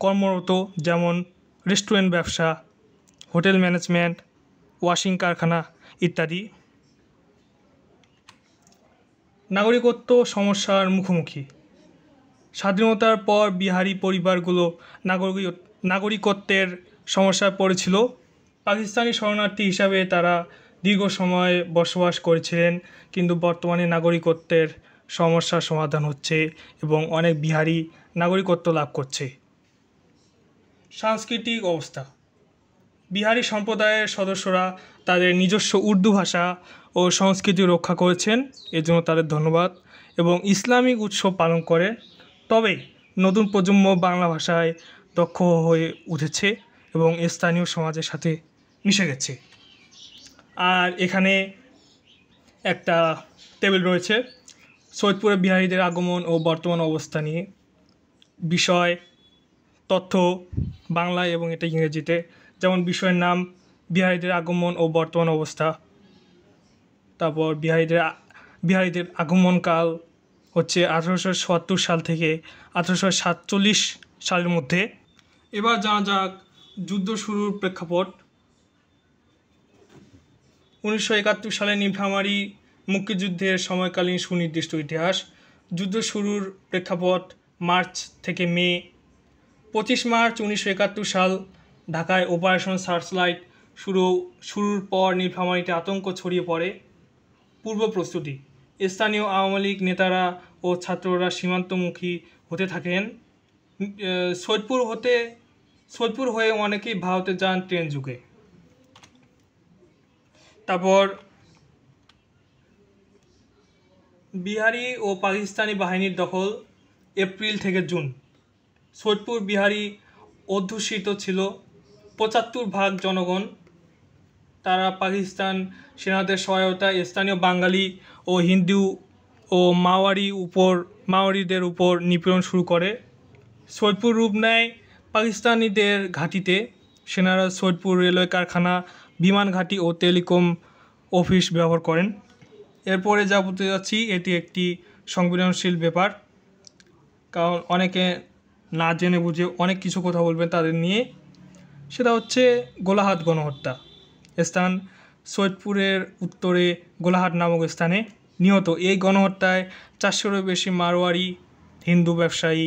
কর্মরত, যেমন রেস্টুরেন্ট ব্যবসা, হোটেল ম্যানেজমেন্ট, ওয়াশিং কারখানা ইত্যাদি। নাগরিকত্ব সমস্যার মুখোমুখি: স্বাধীনতার পর বিহারি পরিবারগুলো নাগরিকত্বের সমস্যায় পড়েছিল। পাকিস্তানি শরণার্থী হিসাবে তারা দীর্ঘ সময় বসবাস করেছিলেন, কিন্তু বর্তমানে নাগরিকত্বের সমস্যার সমাধান হচ্ছে এবং অনেক বিহারি নাগরিকত্ব লাভ করছে। সাংস্কৃতিক অবস্থা: বিহারি সম্প্রদায়ের সদস্যরা তাদের নিজস্ব উর্দু ভাষা ও সংস্কৃতি রক্ষা করেছেন, এজন্য তাদের ধন্যবাদ, এবং ইসলামিক উৎসব পালন করে। তবে নতুন প্রজন্ম বাংলা ভাষায় দক্ষ হয়ে উঠেছে এবং স্থানীয় সমাজের সাথে মিশে গেছে। আর এখানে একটা টেবিল রয়েছে সৈয়দপুরে বিহারিদের আগমন ও বর্তমান অবস্থা নিয়ে, বিষয়, তথ্য বাংলায় এবং এটা ইংরেজিতে। যেমন বিষয়ের নাম বিহারিদের আগমন ও বর্তমান অবস্থা, তারপর বিহারিদের আগমনকাল হচ্ছে 1877 সাল থেকে 1847 সালের মধ্যে। এবার জানা যাক যুদ্ধ শুরুর প্রেক্ষাপট। 1971 সালে নীলফামারী মুক্তিযুদ্ধের সময়কালীন সুনির্দিষ্ট ইতিহাস। যুদ্ধ শুরুর প্রেক্ষাপট মার্চ থেকে মে। 25 মার্চ 1971 সাল ঢাকায় অপারেশন সার্চলাইট শুরুর পর নীলফামারীতে আতঙ্ক ছড়িয়ে পড়ে। পূর্ব প্রস্তুতি: স্থানীয় আওয়ামী লীগ নেতারা ও ছাত্ররা সীমান্তমুখী হতে থাকেন। সৈয়দপুর হয়ে অনেকেই ভারতে যান ট্রেন যুগে। তারপর বিহারি ও পাকিস্তানি বাহিনীর দখল এপ্রিল থেকে জুন। সৈয়দপুর বিহারি অধ্যুষিত ছিল 75% জনগণ। তারা পাকিস্তান সেনাদের সহায়তায় স্থানীয় বাঙালি ও হিন্দু ও মাওয়ারিদের উপর নিপীড়ন শুরু করে। সৈয়দপুর রূপ নেয় পাকিস্তানিদের ঘাঁটিতে। সেনারা সৈয়দপুর রেলওয়ে কারখানা, বিমান ঘাঁটি ও টেলিকম অফিস ব্যবহার করেন। এরপরে যা বলতে যাচ্ছি এটি একটি সংবেদনশীল ব্যাপার, কারণ অনেকে না জেনে বুঝে অনেক কিছু কথা বলবেন তাদের নিয়ে। সেটা হচ্ছে গোলাহাট গণহত্যা। স্থান: সৈয়দপুরের উত্তরে গোলাহাট নামক স্থানে। নিহত। এই গণহত্যায় 400-এরও বেশি মারোয়ারি হিন্দু ব্যবসায়ী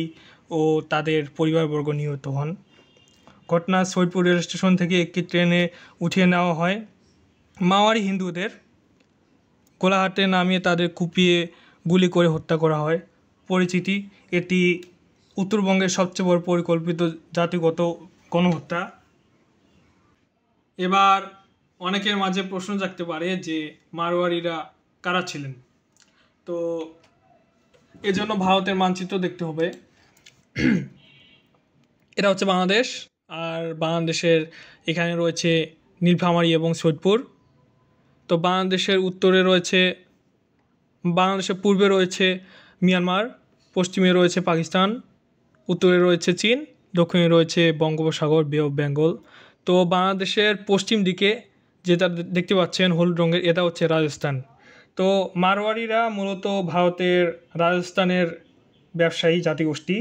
ও তাদের পরিবারবর্গ নিহত হন। ঘটনা সৈয়দপুর রেল স্টেশন থেকে একটি ট্রেনে উঠিয়ে নেওয়া হয় মাওয়ারি হিন্দুদের, গোলাহাটে নামিয়ে তাদের কুপিয়ে গুলি করে হত্যা করা হয়। পরিচিতি: এটি উত্তরবঙ্গের সবচেয়ে বড় পরিকল্পিত জাতিগত গণহত্যা। এবার অনেকের মাঝে প্রশ্ন জাগতে পারে যে মারোয়ারিরা কারা ছিলেন। তো এজন্য ভারতের মানচিত্র দেখতে হবে। এটা হচ্ছে বাংলাদেশ, আর বাংলাদেশের এখানে রয়েছে নীলফামারী এবং সৈয়দপুর। তো বাংলাদেশের উত্তরে রয়েছে, বাংলাদেশের পূর্বে রয়েছে মিয়ানমার, পশ্চিমে রয়েছে পাকিস্তান, উত্তরে রয়েছে চীন, দক্ষিণে রয়েছে বঙ্গোপসাগর, বে অফ বেঙ্গল। তো বাংলাদেশের পশ্চিম দিকে যেটা দেখতে পাচ্ছেন হলুদ রঙের, এটা হচ্ছে রাজস্থান। তো মারোয়ারিরা মূলত ভারতের রাজস্থানের ব্যবসায়ী জাতিগোষ্ঠী,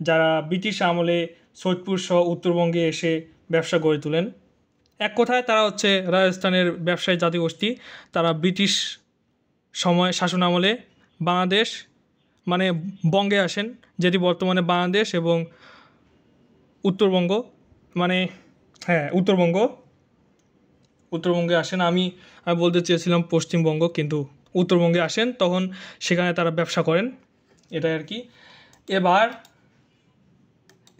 যারা ব্রিটিশ আমলে সৈয়দপুর সহ উত্তরবঙ্গে এসে ব্যবসা গড়ে তোলেন। এক কথায় তারা হচ্ছে রাজস্থানের ব্যবসায়ী জাতিগোষ্ঠী। তারা ব্রিটিশ সময় শাসন আমলে বাংলাদেশ মানে বঙ্গে আসেন, যেটি বর্তমানে বাংলাদেশ এবং উত্তরবঙ্গ, মানে উত্তরবঙ্গে আসেন। আমি বলতে চেয়েছিলাম পশ্চিমবঙ্গ, কিন্তু উত্তরবঙ্গে আসেন, তখন সেখানে তারা ব্যবসা করেন, এটাই আর কি।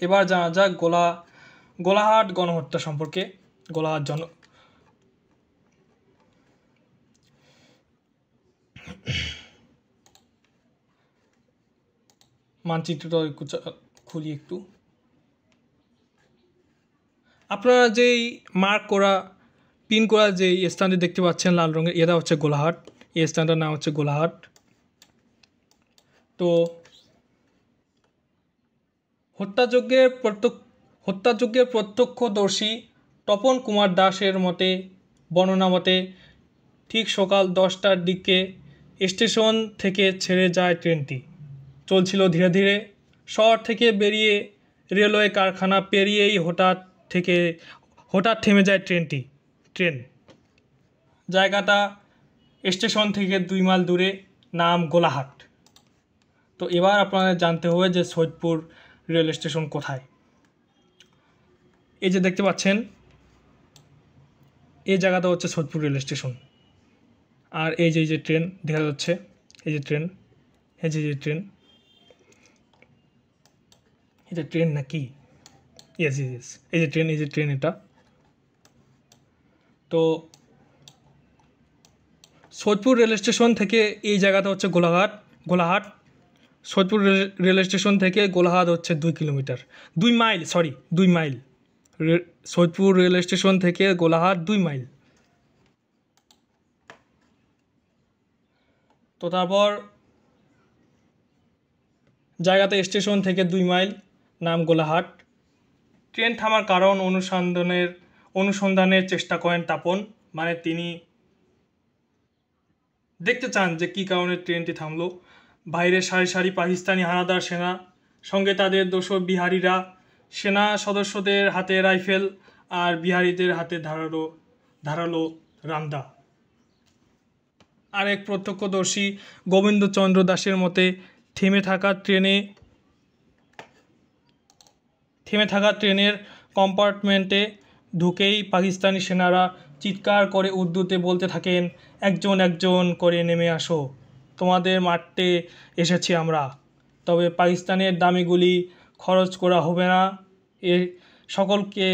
এবার জানা যাক গোলাহাট গণহত্যা সম্পর্কে। গোলাহাট মানচিত্রটা খুলি একটু। আপনারা যেই মার্ক করা, পিন করা যেই স্থানটি দেখতে পাচ্ছেন লাল রঙের, এটা হচ্ছে গোলাহাট। এই স্থানটার নাম হচ্ছে গোলাহাট। তো হত্যাযজ্ঞের প্রত্যক্ষদর্শী তপন কুমার দাসের বর্ণনা মতে ঠিক সকাল 10টার দিকে স্টেশন থেকে ছেড়ে যায় ট্রেনটি। চলছিল ধীরে ধীরে। শহর থেকে বেরিয়ে রেলওয়ে কারখানা পেরিয়েই হঠাৎ থেমে যায় ট্রেন। জায়গাটা স্টেশন থেকে 2 মাইল দূরে, নাম গোলাহাট। তো এবার আপনাদের জানতে হবে যে সৈয়দপুর রেল স্টেশন কোথায়। এই যে দেখতে পাচ্ছেন, এই জায়গাটা হচ্ছে সৈয়দপুর রেল স্টেশন। আর এই যে ট্রেন দেখা যাচ্ছে, এই যে ট্রেন, এটা ট্রেন নাকি? ইয়েস, এই যে ট্রেন এটা। তো সৈয়দপুর রেল স্টেশন থেকে এই জায়গাটা হচ্ছে গোলাহাট। সৈয়দপুর রেল স্টেশন থেকে গোলাহাট হচ্ছে 2 মাইল। সৈয়দপুর রেল স্টেশন থেকে গোলাহাট 2 মাইল। তো তারপর জায়গাতে স্টেশন থেকে 2 মাইল, নাম গোলাহাট। ট্রেন থামার কারণ অনুসন্ধানের চেষ্টা করেন তাপন, মানে তিনি দেখতে চান যে কী কারণে ট্রেনটি থামলো। বাইরে সারি সারি পাকিস্তানি হানাদার সেনা, সঙ্গে তাদের দোসর বিহারিরা। সেনা সদস্যদের হাতে রাইফেল আর বিহারিদের হাতে ধারালো রামদা। আরেক প্রত্যক্ষদর্শী গোবিন্দচন্দ্র দাসের মতে থেমে থাকা ট্রেনের কম্পার্টমেন্টে ঢুকেই পাকিস্তানি সেনারা চিৎকার করে উর্দুতে বলতে থাকেন, একজন একজন করে নেমে আসো, তোমাদের মারতে এসেছি আমরা। তবে পাকিস্তানের দামি গুলি খরচ করা হবে না, সকলকে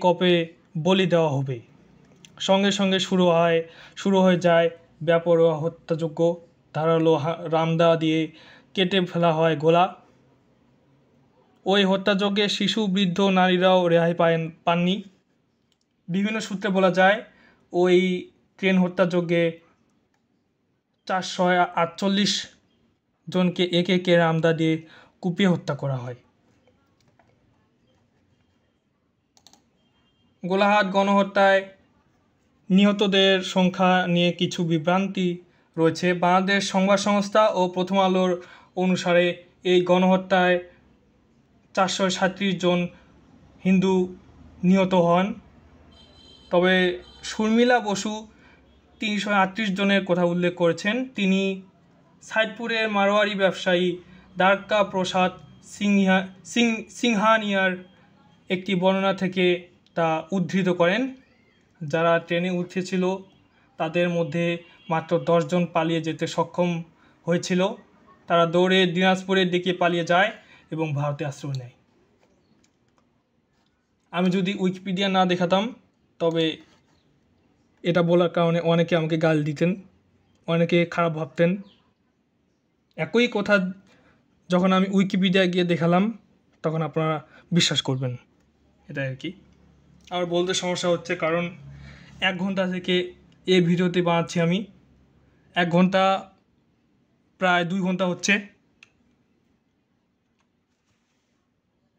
কপে বলি দেওয়া হবে। সঙ্গে সঙ্গে শুরু হয়ে যায় বেপরোয়া হত্যাযজ্ঞ। ধারালো রামদা দিয়ে কেটে ফেলা হয় গলা। ওই হত্যাযজ্ঞে শিশু, বৃদ্ধ, নারীরাও রেহাই পাননি। বিভিন্ন সূত্রে বলা যায় ওই ট্রেন হত্যাযজ্ঞে 448 জনকে একে রামদা দিয়ে কুপিয়ে হত্যা করা হয়। গোলাহাট গণহত্যায় নিহতদের সংখ্যা নিয়ে কিছু বিভ্রান্তি রয়েছে। বাংলাদেশ সংবাদ সংস্থা ও প্রথম আলোর অনুসারে এই গণহত্যায় 437 জন হিন্দু নিহত হন। তবে শর্মিলা বসু 338 জনের কথা উল্লেখ করেছেন। তিনি সাইদপুরের মারোয়ারি ব্যবসায়ী দ্বারকা প্রসাদ সিংহানিয়ার একটি বর্ণনা থেকে তা উদ্ধৃত করেন। যারা ট্রেনে উঠেছিল তাদের মধ্যে মাত্র 10 জন পালিয়ে যেতে সক্ষম হয়েছিল। তারা দৌড়ে দিনাজপুরের দিকে পালিয়ে যায় এবং ভারতে আশ্রয় নেয়। আমি যদি উইকিপিডিয়া না দেখাতাম তবে এটা বলার কারণে অনেকে আমাকে গাল দিতেন, অনেকে খারাপ ভাবতেন। একই কথা যখন আমি উইকিপিডিয়া গিয়ে দেখালাম তখন আপনারা বিশ্বাস করবেন, এটাই আর কি। আর বলতে সমস্যা হচ্ছে কারণ 1 ঘন্টা থেকে এই ভিডিওতে বানাচ্ছি আমি। 1 ঘন্টা প্রায় 2 ঘন্টা হচ্ছে।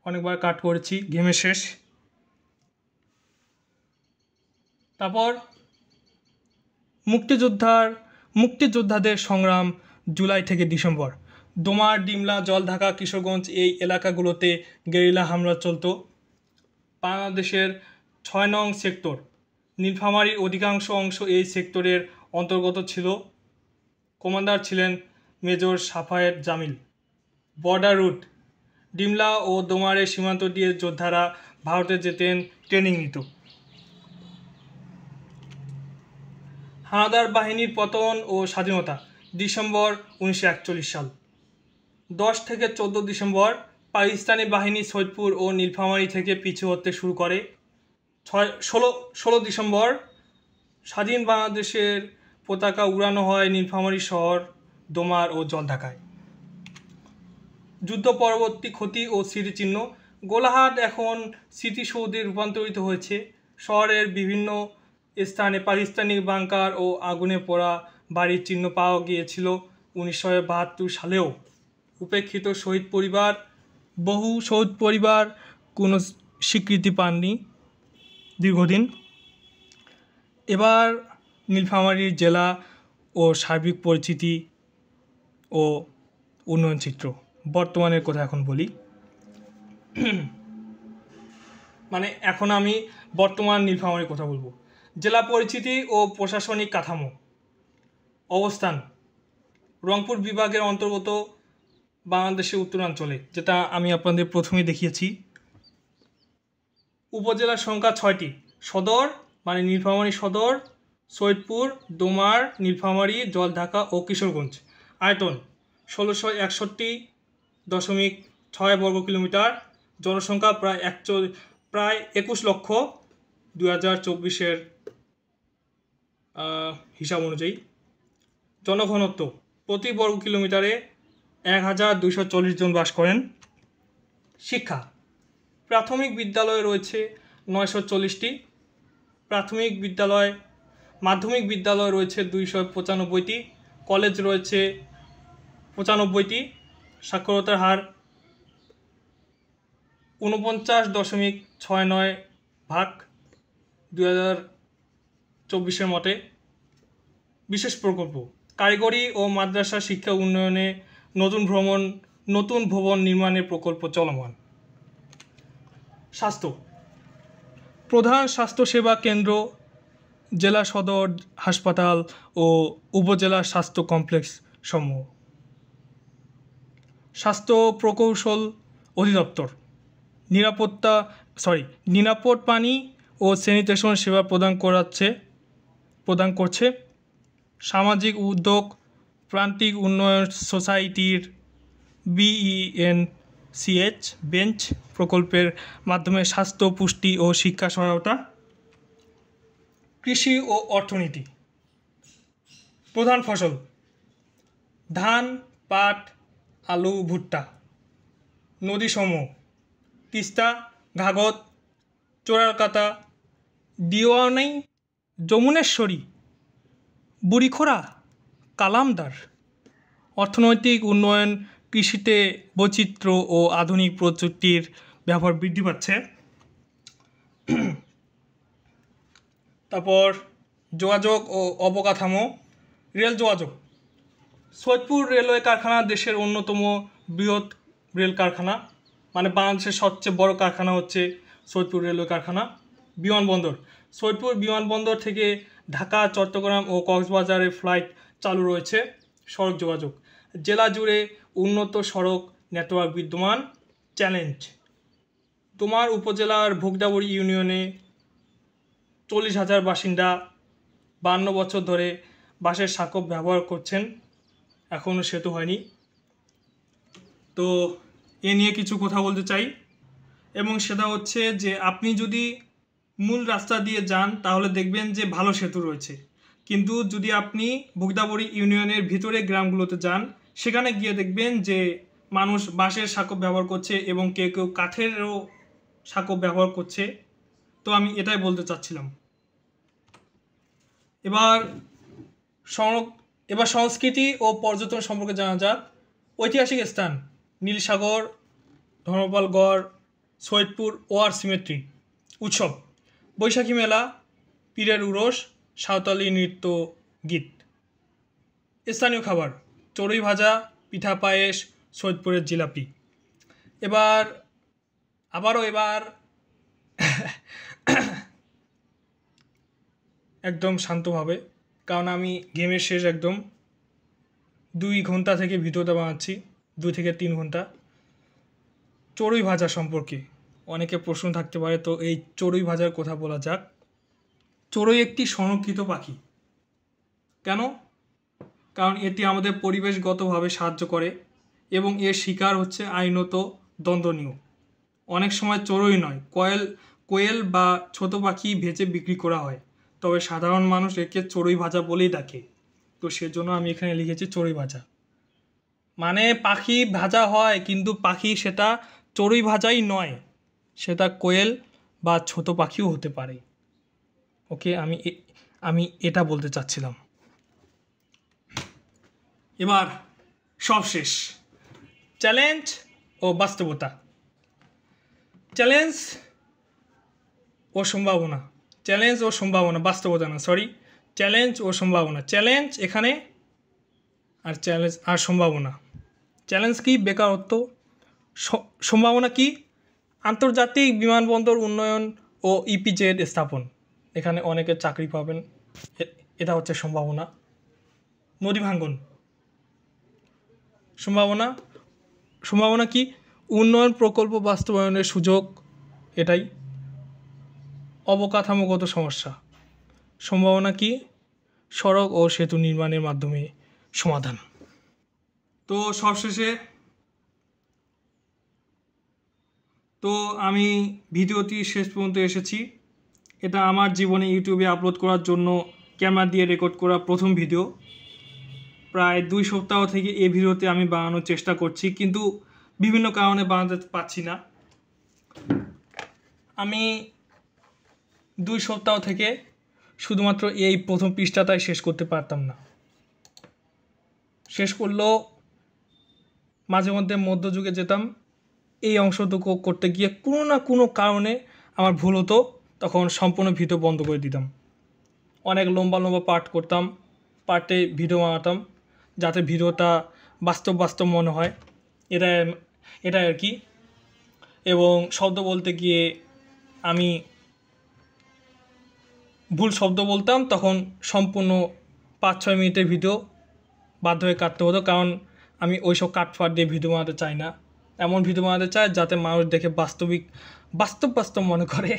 অনেকবার কাট করেছি, ঘেমে শেষ। তারপর মুক্তিযোদ্ধাদের সংগ্রাম জুলাই থেকে ডিসেম্বর। ডোমার, ডিমলা, জলঢাকা, কিশোরগঞ্জ এই এলাকাগুলোতে গেরিলা হামলা চলত। বাংলাদেশের 6 নং সেক্টর নীলফামারীর অধিকাংশ অংশ এই সেক্টরের অন্তর্গত ছিল। কমান্ডার ছিলেন major Shafayet Jamil. Border route Dimla ও ডোমারের সীমান্ত দিয়ে যোদ্ধারা ভারতে যেতেন, ট্রেনিং নিত। হানাদার বাহিনীর পতন ও স্বাধীনতা ডিসেম্বর 1941 সাল। 10 থেকে 14 ডিসেম্বর পাকিস্তানি বাহিনী সৈয়দপুর ও নীলফামারী থেকে পিছু হতে শুরু করে। 16 ডিসেম্বর স্বাধীন বাংলাদেশের পতাকা উড়ানো হয় নীলফামারী শহর, ডোমার ও জলঢাকায়। যুদ্ধ পরবর্তী ক্ষতি ও স্মৃতিচিহ্ন। গোলাহাট এখন স্মৃতিসৌধে রূপান্তরিত হয়েছে। শহরের বিভিন্ন স্থানে পাকিস্তানি বাংকার ও আগুনে পোড়া বাড়ির চিহ্ন পাওয়া গিয়েছিল 1972 সালেও। উপেক্ষিত শহীদ পরিবার, বহু শহীদ পরিবার কোনো স্বীকৃতি পাননি দীর্ঘদিন। এবার নীলফামারীর জেলা ও সার্বিক পরিচিতি ও উন্নয়ন চিত্র। বর্তমানের কথা এখন বলি। মানে এখন আমি বর্তমান নীলফামারীর কথা বলবো। জেলা পরিচিতি ও প্রশাসনিক কাঠামো। অবস্থান রংপুর বিভাগের অন্তর্গত, বাংলাদেশের উত্তরাঞ্চলে, যেটা আমি আপনাদের প্রথমেই দেখিয়েছি। উপজেলার সংখ্যা 6টি। সদর মানে নীলফামারী সদর, সৈয়দপুর, ডোমার, নীলফামারী, জলঢাকা ও কিশোরগঞ্জ। আয়তন 1661.6 বর্গ কিলোমিটার। জনসংখ্যা প্রায় 21 লক্ষ 2024-এর হিসাব অনুযায়ী। জনঘনত্ব প্রতি বর্গ কিলোমিটারে 1240 জন বাস করেন। শিক্ষা প্রাথমিক বিদ্যালয় রয়েছে 940টি, মাধ্যমিক বিদ্যালয় রয়েছে 295টি, কলেজ রয়েছে 95টি। সাক্ষরতার হার 49.69% 2024-এর মতে। বিশেষ প্রকল্প কারিগরি ও মাদ্রাসা শিক্ষা উন্নয়নে নতুন ভবন নির্মাণের প্রকল্প চলমান। স্বাস্থ্য প্রধান স্বাস্থ্যসেবা কেন্দ্র, জেলা সদর হাসপাতাল ও উপজেলা স্বাস্থ্য কমপ্লেক্স সমূহ। স্বাস্থ্য প্রকৌশল অধিদপ্তর নিরাপদ পানি ও স্যানিটেশন সেবা প্রদান করছে। সামাজিক উদ্যোগ প্রান্তিক উন্নয়ন সোসাইটির BENCH বেঞ্চ প্রকল্পের মাধ্যমে স্বাস্থ্য, পুষ্টি ও শিক্ষা সহায়তা। কৃষি ও অর্থনীতি প্রধান ফসল ধান, পাট, আলু, ভুট্টা। নদীসমূহ তিস্তা, ঘাঘর, চোরারকাতা, দিওয়ানি, যমুনেশ্বরী, বুড়িখোরা, কালামদার। অর্থনৈতিক উন্নয়ন কৃষিতে বৈচিত্র্য ও আধুনিক প্রযুক্তির ব্যবহার বৃদ্ধি পাচ্ছে। তারপর যোগাযোগ ও অবকাঠামো। রেল যোগাযোগ সৈয়দপুর রেলওয়ে কারখানা দেশের অন্যতম বৃহৎ রেল কারখানা, মানে বাংলাদেশের সবচেয়ে বড় কারখানা হচ্ছে সৈয়দপুর রেলওয়ে কারখানা। বিমানবন্দর সৈয়দপুর বিমানবন্দর থেকে ঢাকা, চট্টগ্রাম ও কক্সবাজারের ফ্লাইট চালু রয়েছে। সড়ক যোগাযোগ, জেলা জুড়ে উন্নত সড়ক নেটওয়ার্ক বিদ্যমান। চ্যালেঞ্জ, তোমার উপজেলার ভোগদাবড়ি ইউনিয়নে 40,000 বাসিন্দা 52 বছর ধরে বাঁশের সাঁকো ব্যবহার করছেন, এখনও সেতু হয়নি। তো এ নিয়ে কিছু কথা বলতে চাই, এবং সেটা হচ্ছে যে আপনি যদি মূল রাস্তা দিয়ে যান তাহলে দেখবেন যে ভালো সেতু রয়েছে, কিন্তু যদি আপনি ভোগদাবড়ি ইউনিয়নের ভিতরে গ্রামগুলোতে যান সেখানে গিয়ে দেখবেন যে মানুষ বাঁশের সাঁকো ব্যবহার করছে এবং কেউ কেউ কাঠেরও সাঁকো ব্যবহার করছে। তো আমি এটাই বলতে চাচ্ছিলাম। এবার সংস্কৃতি ও পর্যটন সম্পর্কে জানা যাক। ঐতিহাসিক স্থান, নীলসাগর, ধর্মপালগড়, সৈয়দপুর ওয়ার সিমেট্রি। উৎসব, বৈশাখী মেলা, পীরের উরস, সাঁওতালি নৃত্য, গীত। স্থানীয় খাবার, চড়ুই ভাজা, পিঠা পায়েস, সৈয়দপুরের জিলাপি। এবার একদম শান্তভাবে, কারণ আমি গেমের শেষ একদম 2 ঘন্টা থেকে ভিডিওটা বানাচ্ছি, 2 থেকে 3 ঘন্টা। চড়ুই ভাজা সম্পর্কে অনেকে প্রশ্ন থাকতে পারে, তো এই চড়ুই ভাজার কথা বলা যাক। চড়ুই একটি সংরক্ষিত পাখি। কেন? কারণ এটি আমাদের পরিবেশগতভাবে সাহায্য করে এবং এর শিকার হচ্ছে আইনত দণ্ডনীয়। অনেক সময় চড়ুই নয়, কোয়েল বা ছোট পাখি ভেজে বিক্রি করা হয়, তবে সাধারণ মানুষ একে চড়ুই ভাজা বলেই ডাকে। তো সেজন্য আমি এখানে লিখেছি চড়ুই ভাজা। মানে পাখি ভাজা হয়, কিন্তু পাখি সেটা চড়ুই ভাজাই নয়, সেটা কোয়েল বা ছোট পাখিও হতে পারে। ওকে, আমি এটা বলতে চাচ্ছিলাম। এবার সবশেষ, চ্যালেঞ্জ ও বাস্তবতা। চ্যালেঞ্জ ও সম্ভাবনা, বাস্তবতা না, সরি, চ্যালেঞ্জ ও সম্ভাবনা। চ্যালেঞ্জ এখানে, আর চ্যালেঞ্জ আর সম্ভাবনা। চ্যালেঞ্জ কি? বেকারত্ব। সম্ভাবনা কি? আন্তর্জাতিক বিমানবন্দর উন্নয়ন ও ইপিজেড স্থাপন, এখানে অনেকে চাকরি পাবেন, এটা হচ্ছে সম্ভাবনা। নদী ভাঙ্গন। সম্ভাবনা কি? উন্নয়ন প্রকল্প বাস্তবায়নের সুযোগ, এটাই। অবকাঠামোগত সমস্যা। সম্ভাবনা কি? সড়ক ও সেতু নির্মাণের মাধ্যমে সমাধান। তো সবশেষে, আমি ভিডিওটি শেষ পর্যন্ত এসেছি। এটা আমার জীবনে ইউটিউবে আপলোড করার জন্য ক্যামেরা দিয়ে রেকর্ড করা প্রথম ভিডিও। প্রায় 2 সপ্তাহ থেকে এই ভিডিওতে আমি বানানোর চেষ্টা করছি, কিন্তু বিভিন্ন কারণে বানাতে পারছি না। আমি 2 সপ্তাহ থেকে শুধুমাত্র এই প্রথম পৃষ্ঠাটাই শেষ করতে পারতাম না। শেষ করলেও মাঝে মধ্যে মধ্যযুগে যেতাম, এই অংশটুকু করতে গিয়ে কোনো না কোনো কারণে আমার ভুল হতো, তখন সম্পূর্ণ ভিডিও বন্ধ করে দিতাম। অনেক লম্বা পার্ট করতাম, পার্টে ভিডিও বানাতাম যাতে ভিডিওটা বাস্তব মনে হয়, এটাই আর কি। এবং শব্দ বলতে গিয়ে আমি ভুল শব্দ বলতাম, তখন সম্পূর্ণ 5-6 মিনিটের ভিডিও বাধ্য হয়ে কাটতে হতো, কারণ আমি ওইসব কাটফাট দিয়ে ভিডিও বানাতে চাই না। এমন ভিডিও বানাতে চাই যাতে মানুষ দেখে বাস্তব মনে করে,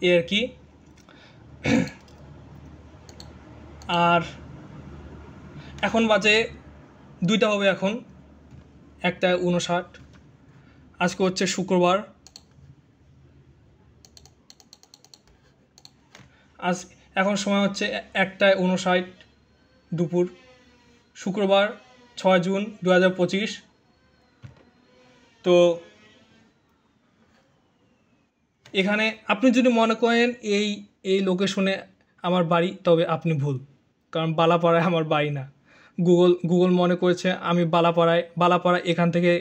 এই আর কি। আর এখন বাজে 2টা হবে, এখন 1:59। আজকে হচ্ছে শুক্রবার। এখন সময় হচ্ছে 1:59 দুপুর, শুক্রবার 6 জুন 2025। তো এখানে আপনি যদি মনে করেন এই লোকেশনে আমার বাড়ি, তবে আপনি ভুল, কারণ বালাপাড়ায় আমার বাড়ি না। গুগল মনে করেছে আমি বালাপাড়ায় এখান থেকে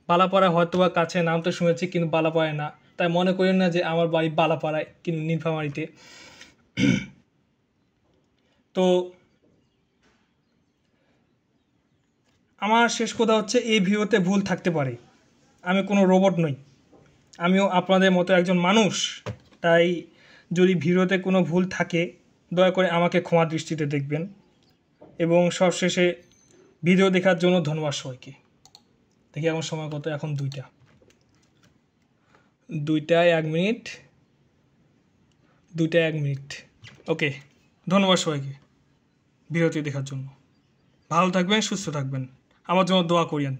বালাপাড়ায় হয়তো বা কাছে নামতে শুনেছি, কিন্তু বালাপাড়ায় না, তাই মনে করেন না যে আমার বাড়ি বালাপাড়ায়, কিন্তু নীলফামারীতে। তো আমার শেষ কথা হচ্ছে, এই ভিডিওতে ভুল থাকতে পারে, আমি কোনো রোবট নই, আমিও আপনাদের মতো একজন মানুষ, তাই যদি ভিডিওতে কোনো ভুল থাকে দয়া করে আমাকে ক্ষমা দৃষ্টিতে দেখবেন। এবং সবশেষে ভিডিও দেখার জন্য ধন্যবাদ সবাইকে। দেখি আমার সময় কত, এখন 2টায় 1 মিনিট। ওকে, ধন্যবাদ সবাইকে ভিডিওটি দেখার জন্য। ভালো থাকবেন, সুস্থ থাকবেন, আমার জন্য দোয়া করিয়েন।